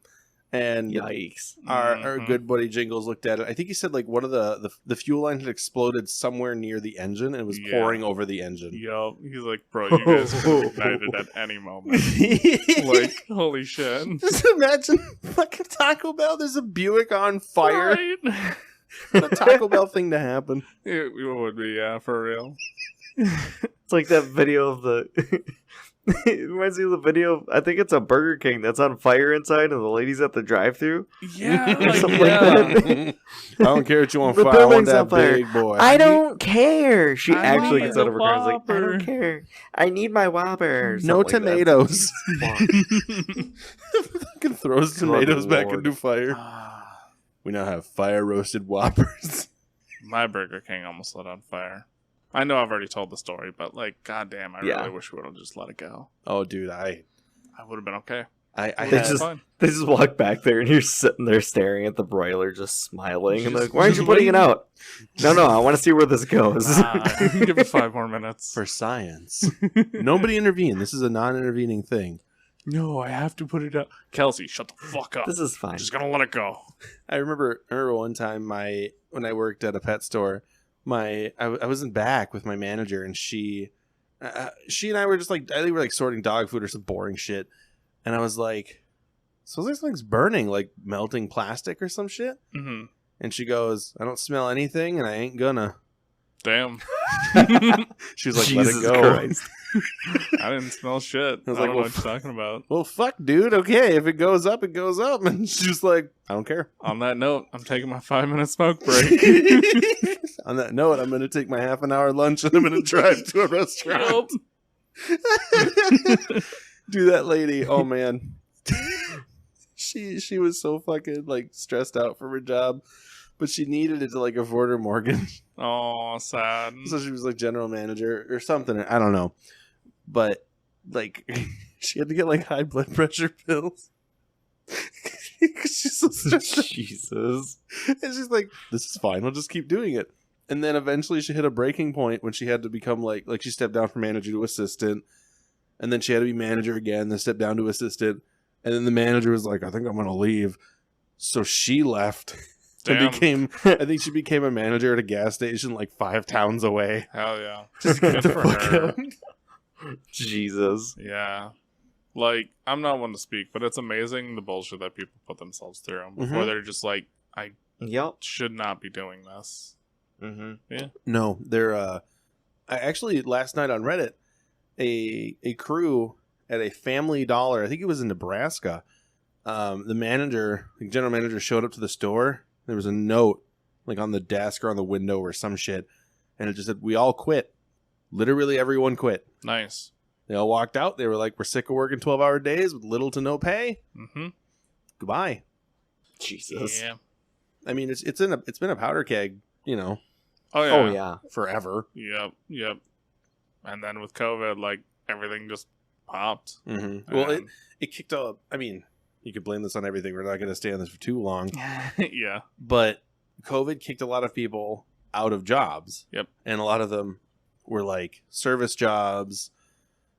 And Yikes. our Mhm. good buddy Jingles looked at it. I think he said like one of the fuel line had exploded somewhere near the engine and was Yeah. pouring over the engine. Yup. He's like, bro, you guys could have ignited at any moment. Like, holy shit. Just imagine fucking Taco Bell. There's a Buick on fire. Right? What a Taco Bell thing to happen. It would be, yeah, for real. It's like that video of the... It reminds me of the video, I think it's a Burger King that's on fire inside and the lady's at the drive-thru. Yeah, Or like, something yeah. like that. I don't care what you want The fire. I want building's that on fire. big boy. I don't care. She I actually need gets out of her the car and is like, I Whopper. don't care. I need my Whopper. or No something like that. tomatoes. Fuck. Fucking throws Good tomatoes back Lord. into fire. We now have fire roasted Whoppers. My Burger King almost lit on fire. I know I've already told the story, but like, goddamn, I Yeah. really wish we would have just let it go. Oh, dude, I I would have been okay. I They had, just- Fine. They just walk back there and you're sitting there staring at the broiler, just smiling. And Just- like, why aren't you just putting it waiting. out? No, I want to see where this goes. Give it 5 more minutes. for science. Nobody intervened. This is a non-intervening thing. No, I have to put it out. Kelsey, shut the fuck up. This is fine. I'm just gonna let it go. I remember one time when I worked at a pet store, I was in back with my manager, and she and I were just like, I think we were like sorting dog food or some boring shit, and I was like, so this thing's burning, like melting plastic or some shit. Mm-hmm. And she goes, I don't smell anything, and I ain't gonna. Damn. She was like, Jesus let it go. Christ. I didn't smell shit. I was I like, don't know well, what you're talking about. Well, fuck, dude. Okay, if it goes up, it goes up. And she's like, I don't care. On that note, I'm taking my 5-minute smoke break. On that note, I'm going to take my half-an-hour lunch and I'm going to drive to a restaurant. Do that lady. Oh, man. She was so fucking, like, stressed out for her job. But she needed it to, like, afford her mortgage. Oh, sad. So she was, like, general manager or something. I don't know. But, like, she had to get, like, high blood pressure pills. Because she's so stressed out. Jesus. And she's like, this is fine. We'll just keep doing it. And then eventually she hit a breaking point when she had to become like she stepped down from manager to assistant. And then she had to be manager again, then step down to assistant. And then the manager was like, I think I'm going to leave. So she left and Damn. became, I think she became a manager at a gas station like 5 towns away. Hell yeah. Just get Good the for fuck her. out. Jesus. Yeah. Like, I'm not one to speak, but it's amazing the bullshit that people put themselves through before Mhm. they're just like, I Yep. should not be doing this. Mm-hmm. No, they're I actually last night on Reddit, a crew at a Family Dollar, I think it was in Nebraska. The general manager showed up to the store. There was a note like on the desk or on the window or some shit, and it just said, "We all quit." Literally everyone quit. Nice. They all walked out. They were like, "We're sick of working 12-hour days with little to no pay. Mm-hmm. Goodbye." Jesus. Yeah. I mean, it's been a powder keg, Oh, yeah. Oh, yeah. forever. Yep. And then with COVID, like, everything just popped. Mm-hmm. Well, And- it kicked off. I mean, you could blame this on everything. We're not going to stay on this for too long. yeah. But COVID kicked a lot of people out of jobs. Yep. And a lot of them were like service jobs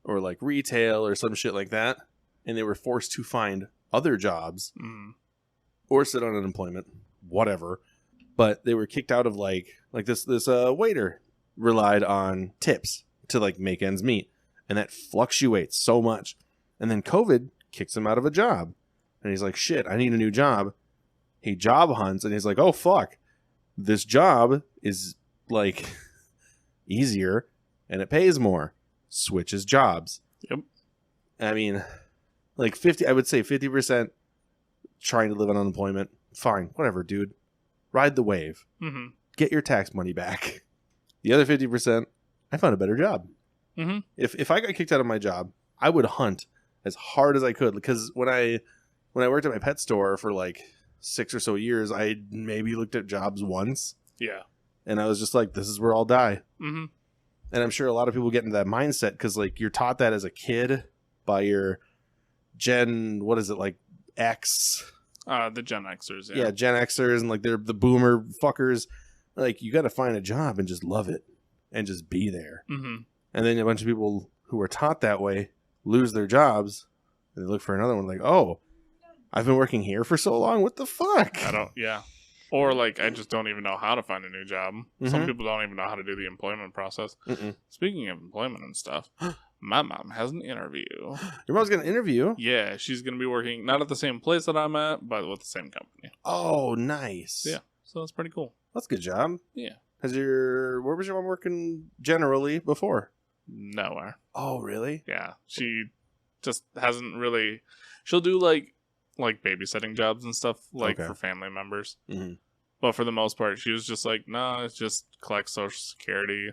or like retail or some shit like that. And they were forced to find other jobs Mm. or sit on unemployment, whatever. But they were kicked out of like this waiter relied on tips to like make ends meet. And that fluctuates so much. And then COVID kicks him out of a job. And he's like, shit, I need a new job. He job hunts and he's like, oh, fuck. This job is like easier and it pays more. Switches jobs. Yep. I mean, like I would say 50% trying to live on unemployment. Fine, whatever, dude. Ride the wave. Mm-hmm. Get your tax money back. The other 50%, I found a better job. Mm-hmm. If I got kicked out of my job, I would hunt as hard as I could, because when I worked at my pet store for like 6 or so years, I maybe looked at jobs once. Yeah. And I was just like, this is where I'll die. Mm-hmm. And I'm sure a lot of people get into that mindset because, like, you're taught that as a kid by your what is it, like, X? The Gen Xers, Yeah, Gen Xers, and, like, they're the boomer fuckers. Like, you got to find a job and just love it and just be there. Mm-hmm. And then a bunch of people who are taught that way lose their jobs, and they look for another one, like, oh, I've been working here for so long. What the fuck? Or, like, I just don't even know how to find a new job. Mm-hmm. Some people don't even know how to do the employment process. Mm-mm. Speaking of employment and stuff, my mom has an interview. Your mom's got an interview? Yeah, she's going to be working not at the same place that I'm at, but with the same company. Oh, nice. Yeah, so that's pretty cool. That's a good job. Yeah. Where was your mom working generally before? Nowhere. Oh, really? Yeah, she just hasn't really... She'll do, like babysitting jobs and stuff, like, for family members. Mm-hmm. But for the most part, she was just like, no, it's just collect Social Security,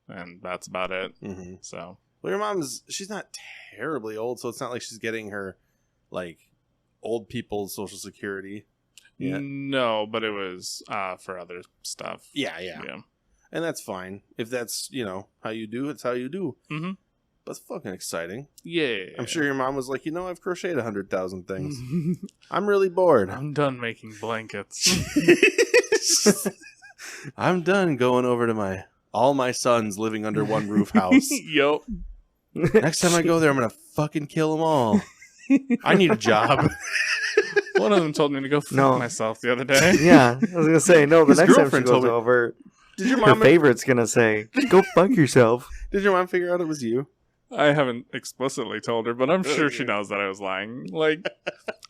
and that's about it. Mm-hmm. So... Well, your mom's, she's not terribly old, so it's not like she's getting her, like, old people's Social Security yet. No, but it was for other stuff. Yeah. And that's fine. If that's, how you do, it's how you do. Mm-hmm. That's fucking exciting. Yeah. I'm sure your mom was like, I've crocheted 100,000 things. I'm really bored. I'm done making blankets. I'm done going over to all my sons living under one roof house. Yup. Next time I go there, I'm going to fucking kill them all. I need a job. One of them told me to go fuck myself the other day. Yeah, I was going to say, no, the His next time she girlfriend goes told me- over, Did your her mom favorite's going to say, go fuck yourself. Did your mom figure out it was you? I haven't explicitly told her, but I'm sure she knows that I was lying. Like,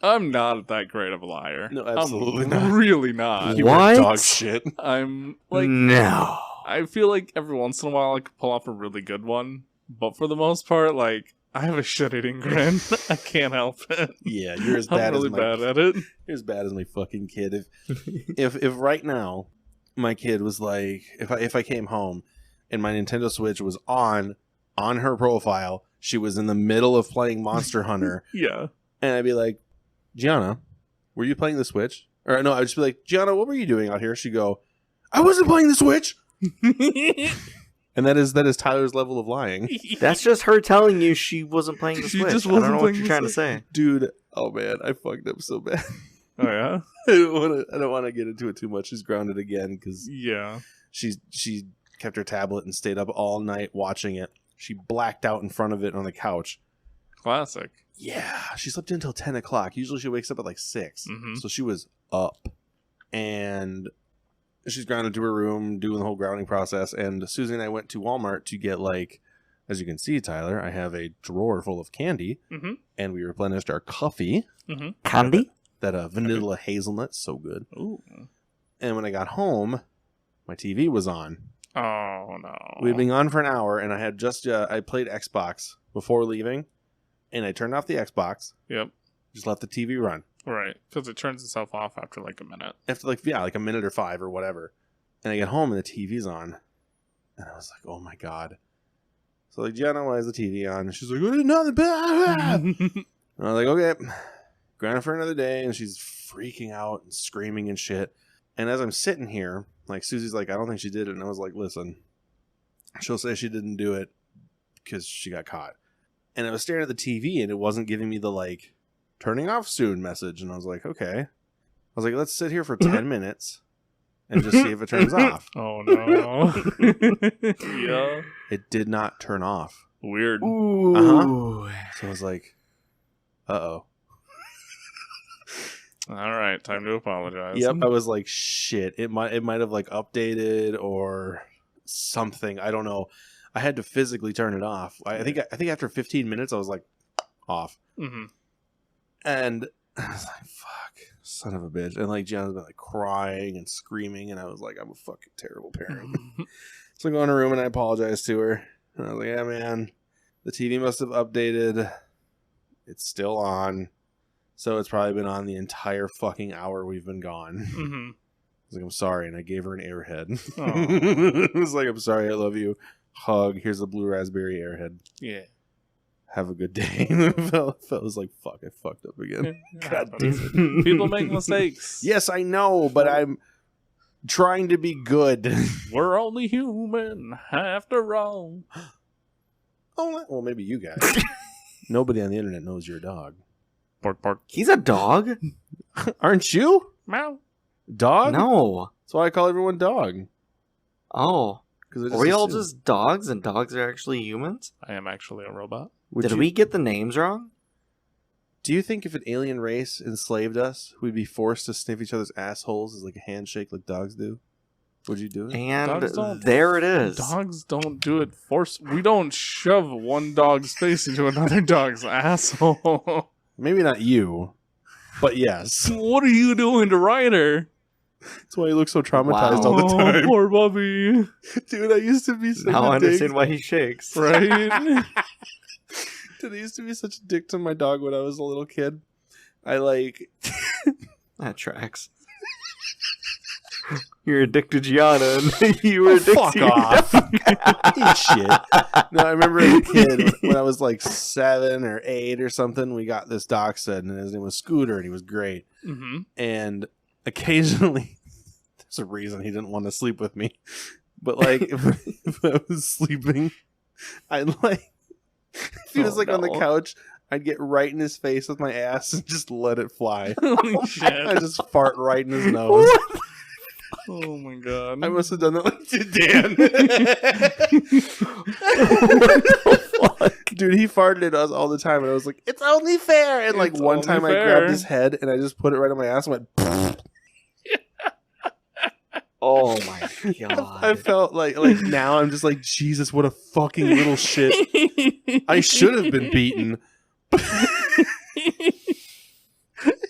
I'm not that great of a liar. No, absolutely I'm not. really not. You What? were dog shit. I'm like, No. I feel like every once in a while I could pull off a really good one, but for the most part, like, I have a shit-eating grin. I can't help it. Yeah, you're as I'm bad really as my bad at it. You're as bad as my fucking kid. If right now my kid was like, if I came home and my Nintendo Switch was on her profile, she was in the middle of playing Monster Hunter. Yeah. And I'd be like, Gianna, were you playing the Switch? Or no, I'd just be like, Gianna, what were you doing out here? She'd go, I wasn't playing the Switch. And that is Tyler's level of lying. That's just her telling you she wasn't playing the She Switch. just I don't wasn't know what playing you're the trying to Switch. say. Dude, oh man, I fucked up so bad. Oh, yeah? I don't want to get into it too much. She's grounded again because Yeah. she kept her tablet and stayed up all night watching it. She blacked out in front of it on the couch. Classic. Yeah, she slept until 10 o'clock. Usually she wakes up at like 6. Mhm. So she was up. And she's grounded to her room doing the whole grounding process. And Susie and I went to Walmart to get, like, as you can see, Tyler, I have a drawer full of candy. Mm-hmm. And we replenished our coffee. Mm-hmm. Candy? That vanilla hazelnut, so good. Ooh. And when I got home, my TV was on. Oh, no. We'd been gone for an hour, and I had just I played Xbox before leaving, and I turned off the Xbox. Yep. Just let the TV run. Right. Because it turns itself off after like a minute. After like a minute or 5 or whatever. And I get home and the TV's on. And I was like, oh my God. So like, Jenna, why is the TV on? And she's like, oh, nothing bad. And I was like, okay, grounded for another day. And she's freaking out and screaming and shit. And as I'm sitting here, like, Susie's like, I don't think she did it. And I was like, listen, she'll say she didn't do it because she got caught. And I was staring at the TV and it wasn't giving me the, like, turning off soon message. And I was like, okay. I was like, let's sit here for 10 minutes and just see if it turns off. Oh, no. Yeah. It did not turn off. Weird. Ooh. Uh-huh. So I was like, uh-oh. All right. Time to apologize. Yep. I was like, shit. It might have like updated or something. I don't know. I had to physically turn it off. I think after 15 minutes, I was like, off. Mm-hmm. And I was like, fuck, son of a bitch. And like, Jenna's been like crying and screaming. And I was like, I'm a fucking terrible parent. So I go in her room and I apologize to her. And I was like, yeah, man, the TV must have updated. It's still on. So it's probably been on the entire fucking hour we've been gone. Mm-hmm. I was like, I'm sorry. And I gave her an airhead. Aw. I was like, I'm sorry. I love you. Hug. Here's a blue raspberry airhead. Yeah. Have a good day. I was like, fuck, I fucked up again. God damn it. People make mistakes. Yes, I know, but I'm trying to be good. We're only human after all. Oh, well, maybe you guys. Nobody on the internet knows you're a dog. Bark, bark. He's a dog? Aren't you? Meow. Dog? No. That's why I call everyone dog. Oh. Because Are we all just dogs and dogs are actually humans? I am actually a robot. Did we get the names wrong? Do you think if an alien race enslaved us, we'd be forced to sniff each other's assholes as like a handshake like dogs do? Would you do it? And there it is. Dogs don't do it we don't shove one dog's face into another dog's asshole. Maybe not you, but yes. What are you doing to Ryder? That's why he looks so traumatized all the time. Poor puppy. Dude, I used to be such now a I understand dick. why he shakes. Right? Dude, I used to be such a dick to my dog when I was a little kid. I like... That tracks. You're addicted to Gianna, and you were addicted Fuck to off. Eat shit. No, I remember as a kid, when I was like 7 or 8 or something, we got this dachshund, and his name was Scooter, and he was great. Mm-hmm. And occasionally, there's a reason he didn't want to sleep with me. But like, if I was sleeping, I'd like, if he was like on the couch, I'd get right in his face with my ass and just let it fly. Holy shit. I just fart right in his nose. Oh my god. I must have done that like to Dan. Dude, he farted at us all the time, and I was like, "It's only fair." And like It's one only time, fair. I grabbed his head and I just put it right on my ass and went. Oh my god. I felt like now I'm just like, Jesus, what a fucking little shit. I should have been beaten.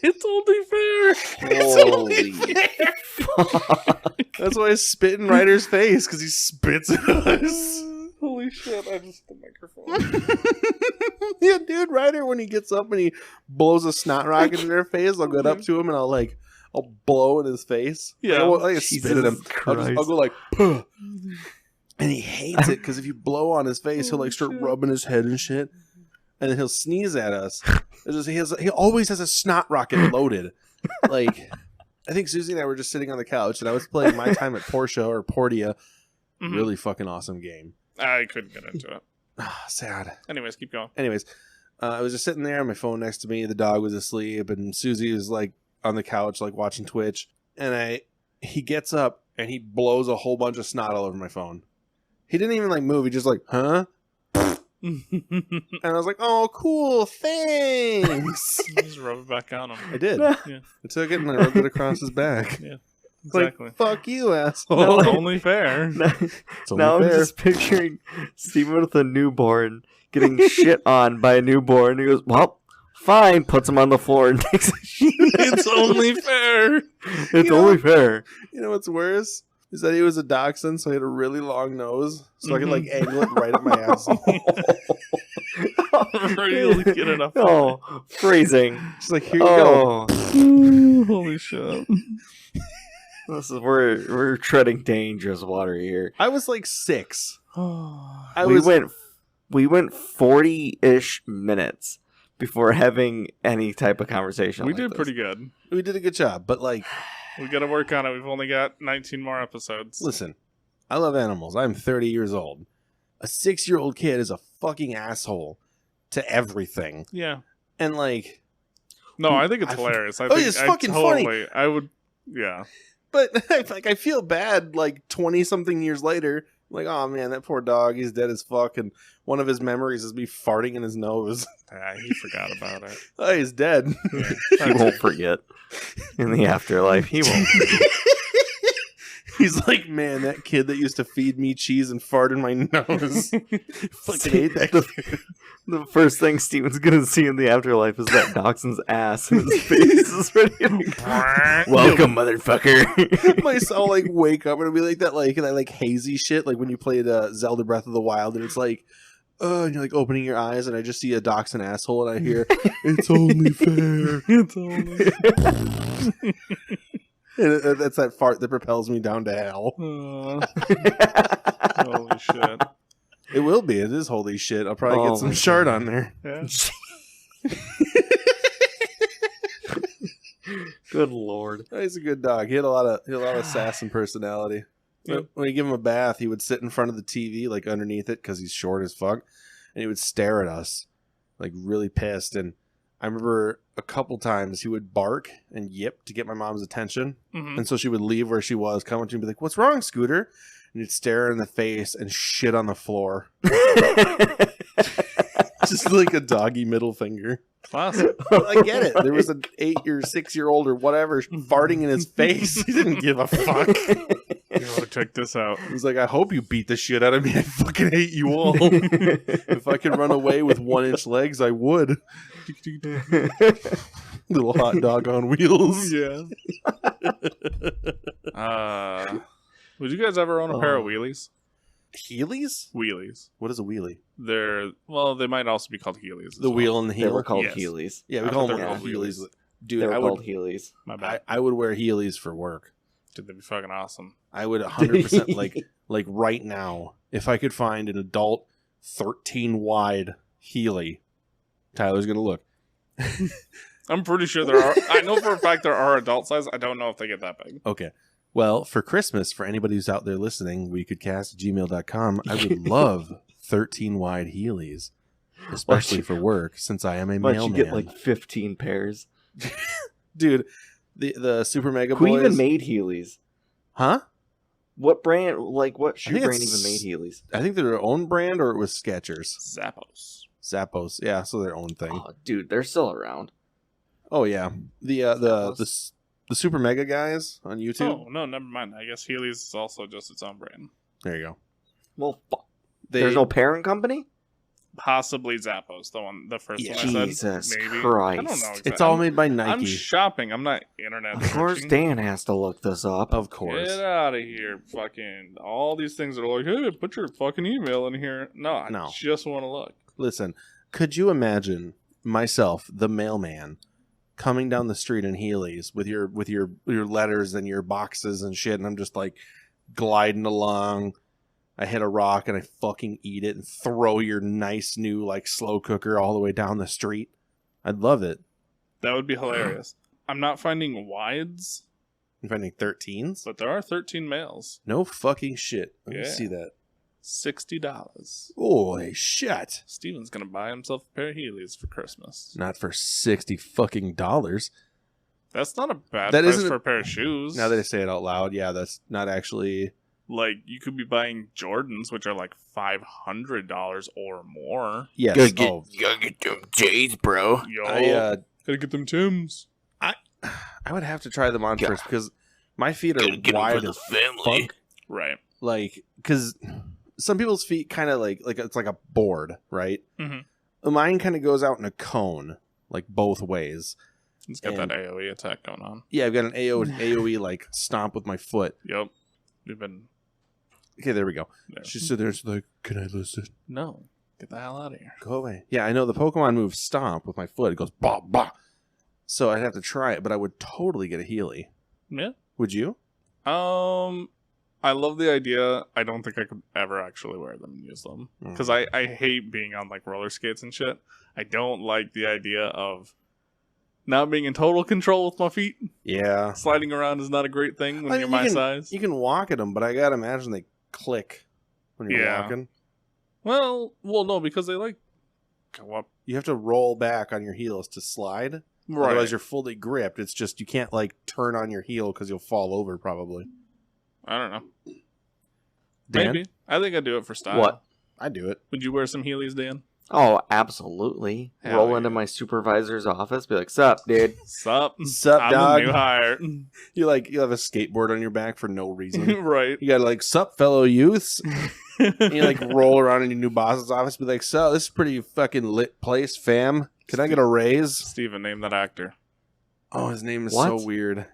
It's only fair. It's only fair. That's why I spit in Ryder's face, because he spits at us. Holy shit, I just hit the microphone. Yeah, dude, Ryder, when he gets up and he blows a snot rocket in their face, I'll get up to him and I'll blow in his face. Yeah. I won't spit at him. I'll go like, puh. And he hates it, because if you blow on his face, he'll like start rubbing his head and shit. And then he'll sneeze at us. He always has a snot rocket loaded. Like, I think Susie and I were just sitting on the couch, and I was playing My Time at Portia or Portia. Mm-hmm. Really fucking awesome game. I couldn't get into it. Sad. Anyways, keep going. I was just sitting there on my phone next to me. The dog was asleep, and Susie was like on the couch, like watching Twitch. And he gets up and he blows a whole bunch of snot all over my phone. He didn't even like move. He just like, huh? And I was like, oh, cool, thanks. Just rub it back on him. I did. Yeah. I took it and I rubbed it across his back. Yeah. It's like, Exactly. fuck you, asshole. No, It's only fair. It's only Now I'm fair. just picturing Steven with a newborn getting shit on by a newborn. He goes, well, fine, puts him on the floor and takes a shit. It's only fair. It's only fair. You know what's worse? Is that he was a dachshund, so he had a really long nose, so I could like angle it right at my asshole. Really get enough. Oh, phrasing. Just like, here you go. Oh, Holy shit. we're treading dangerous water here. I was like 6. We went 40-ish minutes before having any type of conversation. We like did this. pretty good. We did a good job, but like, We got to work on it. We've only got 19 more episodes. listen, I love animals. I'm 30 years old. A 6-year-old kid is a fucking asshole to everything. Yeah. And like, No, I think it's hilarious. I Oh, think it's fucking funny. I would. Yeah. but like, I feel bad like 20 something years later. Like, oh man, that poor dog, he's dead as fuck. And one of his memories is me farting in his nose. He forgot about it. Oh, he's dead. He won't forget. In the afterlife, he won't forget. He's like, man, that kid that used to feed me cheese and fart in my nose. Fucking hate that kid. The first thing Steven's gonna see in the afterlife is that dachshund's ass and his face is ready to welcome, motherfucker. My soul like wake up and it'll be like that hazy shit, like when you played Zelda Breath of the Wild, and it's like, and you're like opening your eyes, and I just see a dachshund asshole, and I hear, "It's only fair." It's only. And that's that fart that propels me down to hell. Holy shit. It will be. It is holy shit. I'll probably get some shard on there. Yeah. Good lord. He's a good dog. He had a lot of sass and personality. Yep. When you give him a bath, he would sit in front of the TV, like underneath it, because he's short as fuck, and he would stare at us, like really pissed. And I remember a couple times he would bark and yip to get my mom's attention, and so she would leave where she was, come up to me, and be like, "What's wrong, Scooter?" And he'd stare her in the face and shit on the floor, just like a doggy middle finger. Classic. I get it. There was an 8 or 6 year old or whatever farting in his face. He didn't give a fuck. Yo, check this out. He's like, I hope you beat the shit out of me. I fucking hate you all. If I could run away with 1-inch legs, I would. Little hot dog on wheels. Yeah. Would you guys ever own a pair of wheelies? Heelys? Wheelies. What is a wheelie? They might also be called Heelys. The wheel and the heel? They were called Yes. Heelys. Yeah, we I call thought them they were all called Heelys. Dude, They were I called would, Heelys. My bad. I would wear Heelys for work. Dude, that'd be fucking awesome. I would 100% like right now, if I could find an adult 13 wide Heely, Tyler's going to look. I'm pretty sure there are. I know for a fact there are adult size. I don't know if they get that big. Okay. Well, for Christmas, for anybody who's out there listening, wecouldcast@gmail.com, I would love 13 wide Heelys, especially for work, since I am a Why don't mailman. you get like 15 pairs? Dude, the Super Mega Who Boys. even made Heelys? Huh? What brand, like what shoe think brand it's- even made Heelys? I think they're their own brand, or it was Skechers. Zappos. Yeah, so their own thing. Oh, dude, they're still around. Oh yeah, the Super Mega guys on YouTube. Oh, no, never mind. I guess Heelys is also just its own brand. There you go. Well, there's no parent company? Possibly Zappos, the first one I said. Jesus Maybe. Christ. I don't know exactly. It's all made by Nike. I'm shopping. I'm not internet Of course, searching. Dan has to look this up. Of course. Get out of here. Fucking all these things are like, hey, put your fucking email in here. No, I just want to look. Listen, could you imagine myself, the mailman, coming down the street in Heelys with your letters and your boxes and shit, and I'm just like gliding along. I hit a rock and I fucking eat it and throw your nice new like slow cooker all the way down the street. I'd love it. That would be hilarious. I'm not finding wides, I'm finding 13s. but there are 13 males. No fucking shit. Let me Yeah. see that. $60. Holy shit. Steven's gonna buy himself a pair of Heelys for Christmas. Not for $60 fucking dollars. That's not a bad That price isn't for a pair of shoes. Now that I say it out loud, yeah, that's not actually. Like, you could be buying Jordans, which are like $500 or more. Yes. You gotta get them J's, bro. Yo, gotta get them Tims. I would have to try them on first because my feet are wide as fuck. Right. Like, because some people's feet kind of like it's like a board, right? Mm-hmm. Mine kind of goes out in a cone, like both ways. It's got that AoE attack going on. Yeah, I've got an AoE like stomp with my foot. Yep. You've been... Okay, there we go. There. She stood there, she's like, "Can I listen?" No. Get the hell out of here. Go away. Yeah, I know the Pokemon move stomp with my foot. It goes bah bah. So I'd have to try it, but I would totally get a Healy. Yeah. Would you? I love the idea. I don't think I could ever actually wear them and use them. Because I hate being on like roller skates and shit. I don't like the idea of not being in total control with my feet. Yeah. Sliding around is not a great thing when you're my size. You can walk at them, but I gotta imagine they click when you're walking. Well, no, because they like go up. You have to roll back on your heels to slide. Right. Otherwise, you're fully gripped. It's just you can't like turn on your heel because you'll fall over probably. I don't know. Dan? Maybe. I think I'd do it for style. What? I do it. Would you wear some Heelys, Dan? Oh, absolutely. Hell Roll yeah. into my supervisor's office, be like, "Sup, dude?" Sup? Sup, I'm dog? the new hire. You have a skateboard on your back for no reason. Right. You gotta like, "Sup, fellow youths?" And you like roll around in your new boss's office, be like, "So, this is a pretty fucking lit place, fam. Can I get a raise?" Steven, name that actor. Oh, his name is What? so weird.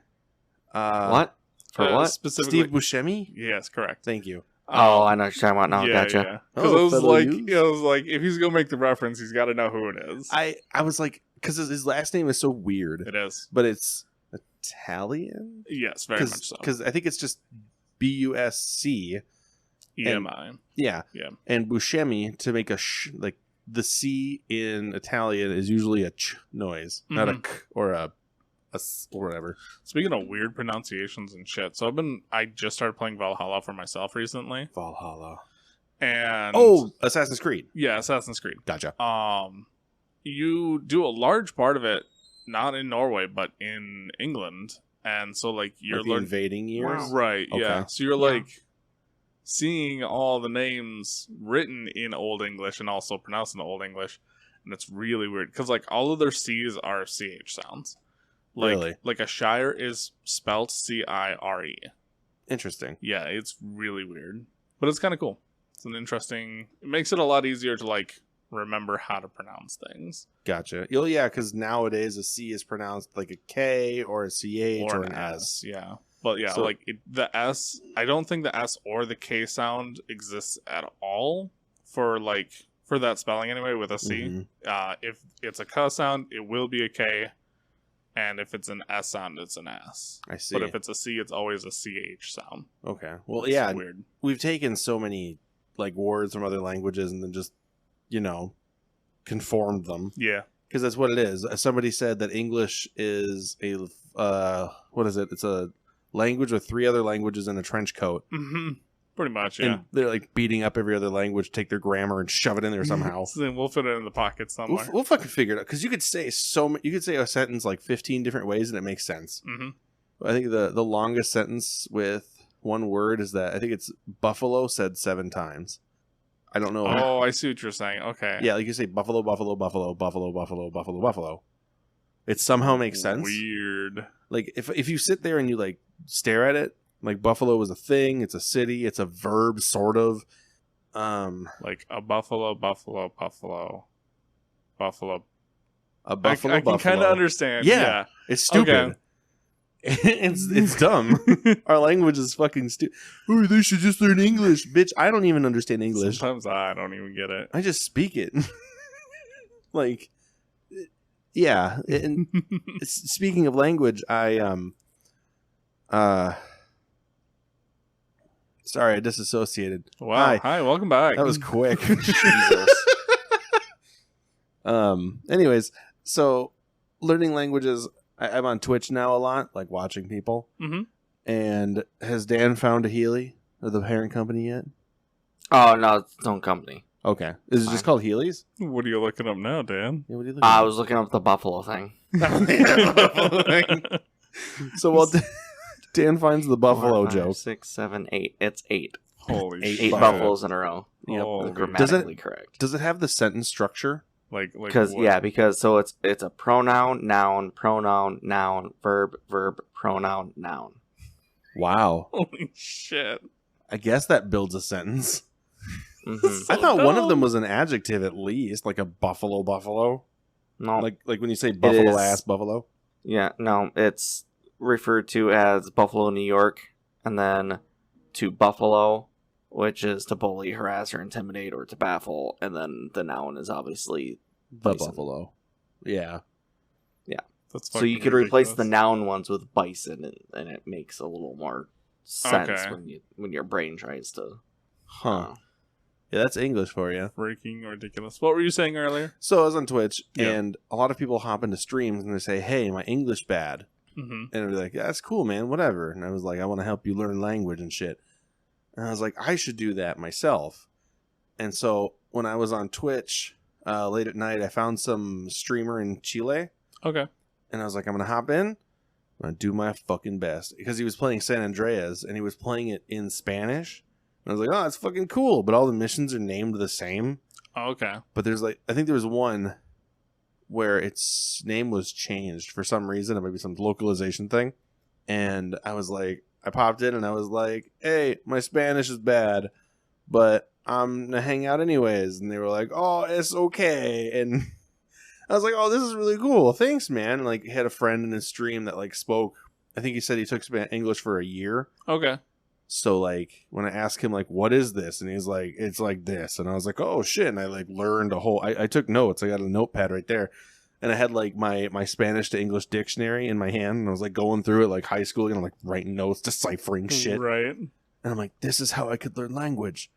What? For what? Specifically. Steve Buscemi? Yes, correct. Thank you. Oh, I know what you're talking about now. Yeah, Gotcha. yeah. Because Oh, I was fellow like, youths. I was like, if he's gonna make the reference, he's got to know who it is. I was like, because his last name is so weird, It is. but it's Italian. Yes, very much so. Because I think it's just Busc, EMI. Yeah. And Buscemi, to make a like the C in Italian is usually a ch noise, not a k or a s or whatever. Speaking of weird pronunciations and shit, so I just started playing Valhalla for myself recently. Valhalla. And Assassin's Creed. Yeah, Assassin's Creed. Gotcha. You do a large part of it not in Norway but in England, and so like you're the invading years, right? Okay. Yeah, so you're like seeing all the names written in Old English and also pronounced in Old English, and it's really weird because like all of their C's are CH sounds. Like, really? Like a shire is spelt CIRE. Interesting. Yeah, it's really weird, but it's kind of cool. It's an interesting. It makes it a lot easier to like remember how to pronounce things. Gotcha. Oh yeah, because nowadays a C is pronounced like a K or a CH or an S. Yeah, but yeah, so, like the S. I don't think the S or the K sound exists at all for that spelling anyway with a C. If it's a K sound, it will be a K. And if it's an S sound, it's an S. I see. But if it's a C, it's always a CH sound. Okay. Well, it's yeah. Weird. We've taken so many like words from other languages and then just, conformed them. Yeah. Because that's what it is. Somebody said that English is a, what is it? It's a language with 3 other languages in a trench coat. Mm-hmm. Pretty much, yeah. And they're like beating up every other language, take their grammar and shove it in there somehow. So then we'll fit it in the pocket somewhere. We'll fucking figure it out. Because you could say you could say a sentence like 15 different ways and it makes sense. Mm-hmm. I think the longest sentence with one word is that I think it's buffalo said 7 times. I don't know. Oh, I see what you're saying. Okay. Yeah, like you say buffalo, buffalo, buffalo, buffalo, buffalo, buffalo, buffalo. It somehow makes sense. Weird. Like if you sit there and you like stare at it, like buffalo is a thing, it's a city, it's a verb, sort of. Like a buffalo, buffalo, buffalo, buffalo. A buffalo, I can kind of understand. Yeah. It's stupid. Okay. it's dumb. Our language is fucking stupid. Oh, they should just learn English, bitch. I don't even understand English. Sometimes I don't even get it. I just speak it. Like, yeah. And speaking of language, sorry, I disassociated. Wow. Hi, welcome back. That was quick. Jesus. Anyways, so learning languages. I'm on Twitch now a lot, like watching people. Mm-hmm. And has Dan found a Healy or the parent company yet? Oh, no, it's its own company. Okay. Is it just called Healy's? What are you looking up now, Dan? Yeah, what are you looking I up? was looking up the buffalo thing. So while Dan finds the buffalo 4, 5, joke. 6, 7, 8. It's 8. Holy shit. 8 buffaloes in a row. Yep. Holy- Grammatically correct. Does it have the sentence structure? Like Because what? so it's a pronoun, noun, verb, pronoun, noun. Wow. Holy shit. I guess that builds a sentence. Mm-hmm. I thought one of them dumb. was an adjective at least, like a buffalo. No, Like when you say buffalo is. ass buffalo. yeah, no, it's referred to as Buffalo, New York, and then to buffalo, which is to bully, harass, or intimidate, or to baffle, and then the noun is obviously The bison. buffalo. Yeah. That's So you fucking could replace the ridiculous. noun ones with bison, and it makes a little more sense Okay. when your brain tries to. Huh. Yeah, that's English for you. Freaking ridiculous. What were you saying earlier? So I was on Twitch, Yeah. and a lot of people hop into streams and they say, "Hey, my English bad," Mm-hmm. and they're like, yeah, "That's cool, man. Whatever." And I was like, "I want to help you learn language and shit." And I was like, "I should do that myself." And so when I was on Twitch late at night, I found some streamer in Chile, Okay. and I was like, "I'm gonna hop in. I'm gonna do my fucking best," because he was playing San Andreas and he was playing it in Spanish. And I was like, "Oh, that's fucking cool," but all the missions are named the same. Okay. But there's like, I think there was one where its name was changed for some reason. It might be some localization thing. And I was like, I popped in and I was like, "Hey, my Spanish is bad, but I'm gonna hang out anyways." And they were like, "Oh, it's okay." And I was like, "Oh, this is really cool. Thanks, man." And like, he had a friend in his stream that like spoke. I think he said he took English for a year. Okay. So like when I asked him like, "What is this?" and he's like, "It's like this," and I was like, "Oh shit!" And I like learned a whole. I took notes. I got a notepad right there, and I had like my Spanish to English dictionary in my hand, and I was like going through it like high school, like writing notes, deciphering shit. Right. And I'm like, this is how I could learn language.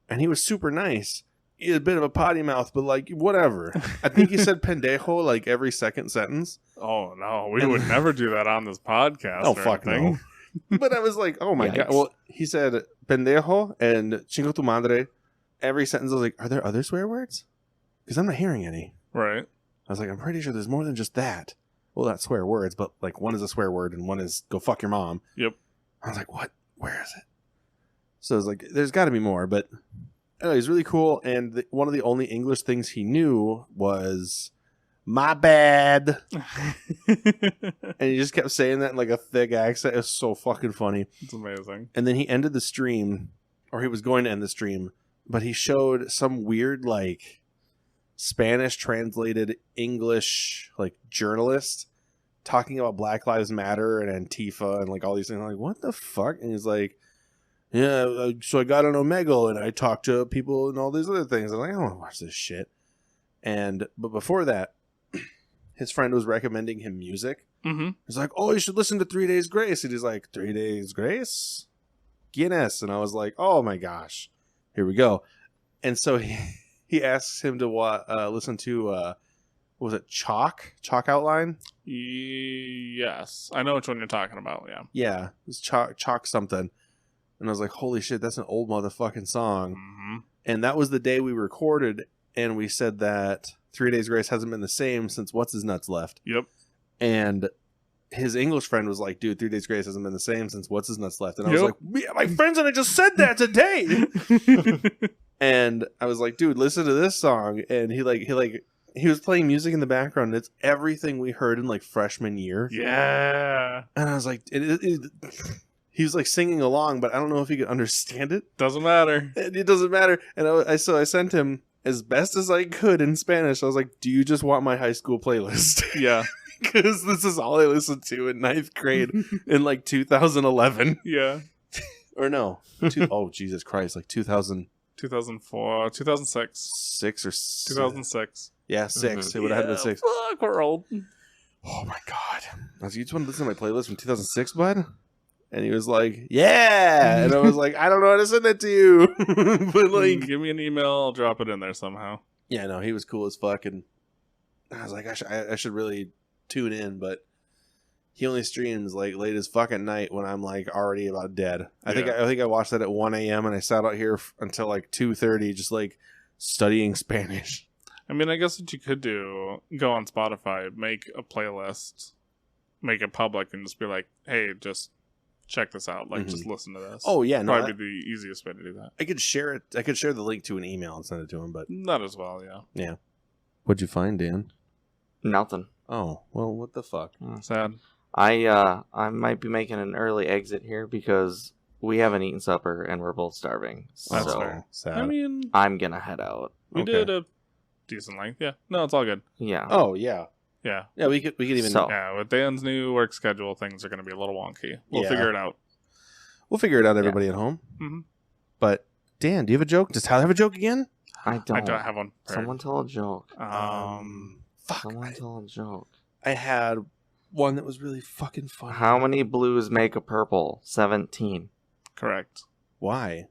And he was super nice. He had a bit of a potty mouth, but like, whatever. I think he said pendejo like every second sentence. Oh, no. We would never do that on this podcast. Oh, fuck anything. no. But I was like, oh my God. Well, he said pendejo and chingo tu madre every sentence. I was like, are there other swear words? Because I'm not hearing any. Right. I was like, I'm pretty sure there's more than just that. Well, that's swear words, but like one is a swear word and one is go fuck your mom. Yep. I was like, what? Where is it? So I was like, there's got to be more. But anyway, he's really cool. And one of the only English things he knew was my bad. And he just kept saying that in like a thick accent. It was so fucking funny. It's amazing. And then he ended the stream, or he was going to end the stream, but he showed some weird like Spanish translated English like journalist talking about Black Lives Matter and Antifa and like all these things. I'm like, what the fuck? And he's like, yeah, so I got on Omegle and I talked to people and all these other things. I'm like, I don't want to watch this shit. But before that, his friend was recommending him music. Mm-hmm. He's like, oh, you should listen to 3 Days Grace. And he's like, 3 Days Grace? Guinness. And I was like, oh my gosh, here we go. And so he asks him to listen to, what was it, Chalk Outline? Yes. I know which one you're talking about, yeah. Yeah, it was Chalk something. And I was like, holy shit, that's an old motherfucking song. Mm-hmm. And that was the day we recorded, and we said that 3 Days Grace hasn't been the same since What's His Nuts left. Yep. And his English friend was like, dude, 3 Days Grace hasn't been the same since What's His Nuts left. And I was like, yeah, my friends and I just said that today. And I was like, dude, listen to this song. And he was playing music in the background. And it's everything we heard in like freshman year. Yeah. And I was like, he was like singing along, but I don't know if he could understand it. Doesn't matter. It doesn't matter. And I sent him as best as I could in Spanish. I was like, do you just want my high school playlist? Yeah. Because this is all I listened to in 9th grade in like 2011. Yeah. Or no. Oh, Jesus Christ. Like 2004, 2006. 6 or 2006. Yeah, 6. Mm-hmm. It would have had been 6. Fuck, we're old. Oh my God. I was like, you just want to listen to my playlist from 2006, bud? And he was like, yeah. And I was like, I don't know how to send that to you. But like, give me an email. I'll drop it in there somehow. Yeah, no, he was cool as fuck. And I was like, I should really tune in. But he only streams like late as fuck at night when I'm like already about dead. I think I watched that at 1 a.m. and I sat out here until like 2:30 just like studying Spanish. I mean, I guess what you could do, go on Spotify, make a playlist, make it public, and just be like, hey, just check this out. Like, just listen to this. Oh, yeah. No, probably be the easiest way to do that. I could share it. I could share the link to an email and send it to him, but not as well, yeah. Yeah. What'd you find, Dan? Nothing. Oh, well, what the fuck? Sad. I might be making an early exit here because we haven't eaten supper and we're both starving. That's so fair. Sad. I mean, I'm gonna head out. we did a decent length. Yeah. No, it's all good. Yeah. Oh, yeah. Yeah. Yeah, we could even... So- Yeah, with Dan's new work schedule, things are going to be a little wonky. We'll figure it out. We'll figure it out, everybody at home. Mm-hmm. But, Dan, do you have a joke? Does Tyler have a joke again? I don't. I don't have one. Someone tell a joke. Fuck. Someone tell a joke. I had one that was really fucking funny. How many blues make a purple? 17. Correct. Why?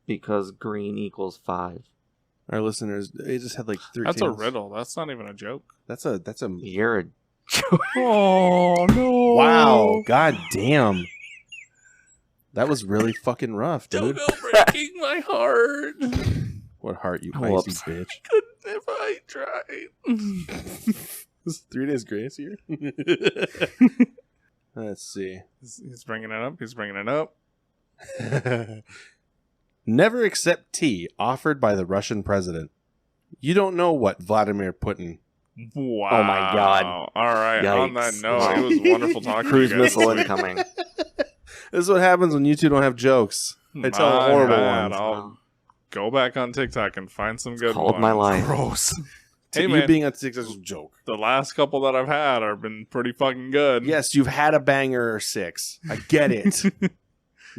Because green equals 5. Our listeners, they just had like 13. That's a riddle. That's not even a joke. That's a... You're a joke. Oh, no. Wow. God damn. That was really fucking rough, dude. Don't go breaking my heart. What heart, you Whoops. icy bitch. Couldn't if I tried. Is 3 Days Grace here? Let's see. He's bringing it up. He's bringing it up. Never accept tea offered by the Russian president. You don't know what Vladimir Putin. Wow. Oh my God. All right. Yikes. On that note, it was wonderful talking Cruise to you guys. missile incoming. This is what happens when you two don't have jokes. I tell My horrible bad. ones. I'll go back on TikTok and find some good Called ones. my life. Gross. Hey, You man. being a successful joke. The last couple that I've had have been pretty fucking good. Yes, you've had a banger or 6. I get it.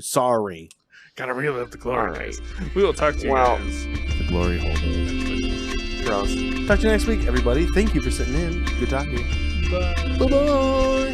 Sorry. Gotta relive the glory All days. We will talk to you Well- guys. The glory hole. Gross. Talk to you next week, everybody. Thank you for sitting in. Good talking to you. Bye. Bye-bye.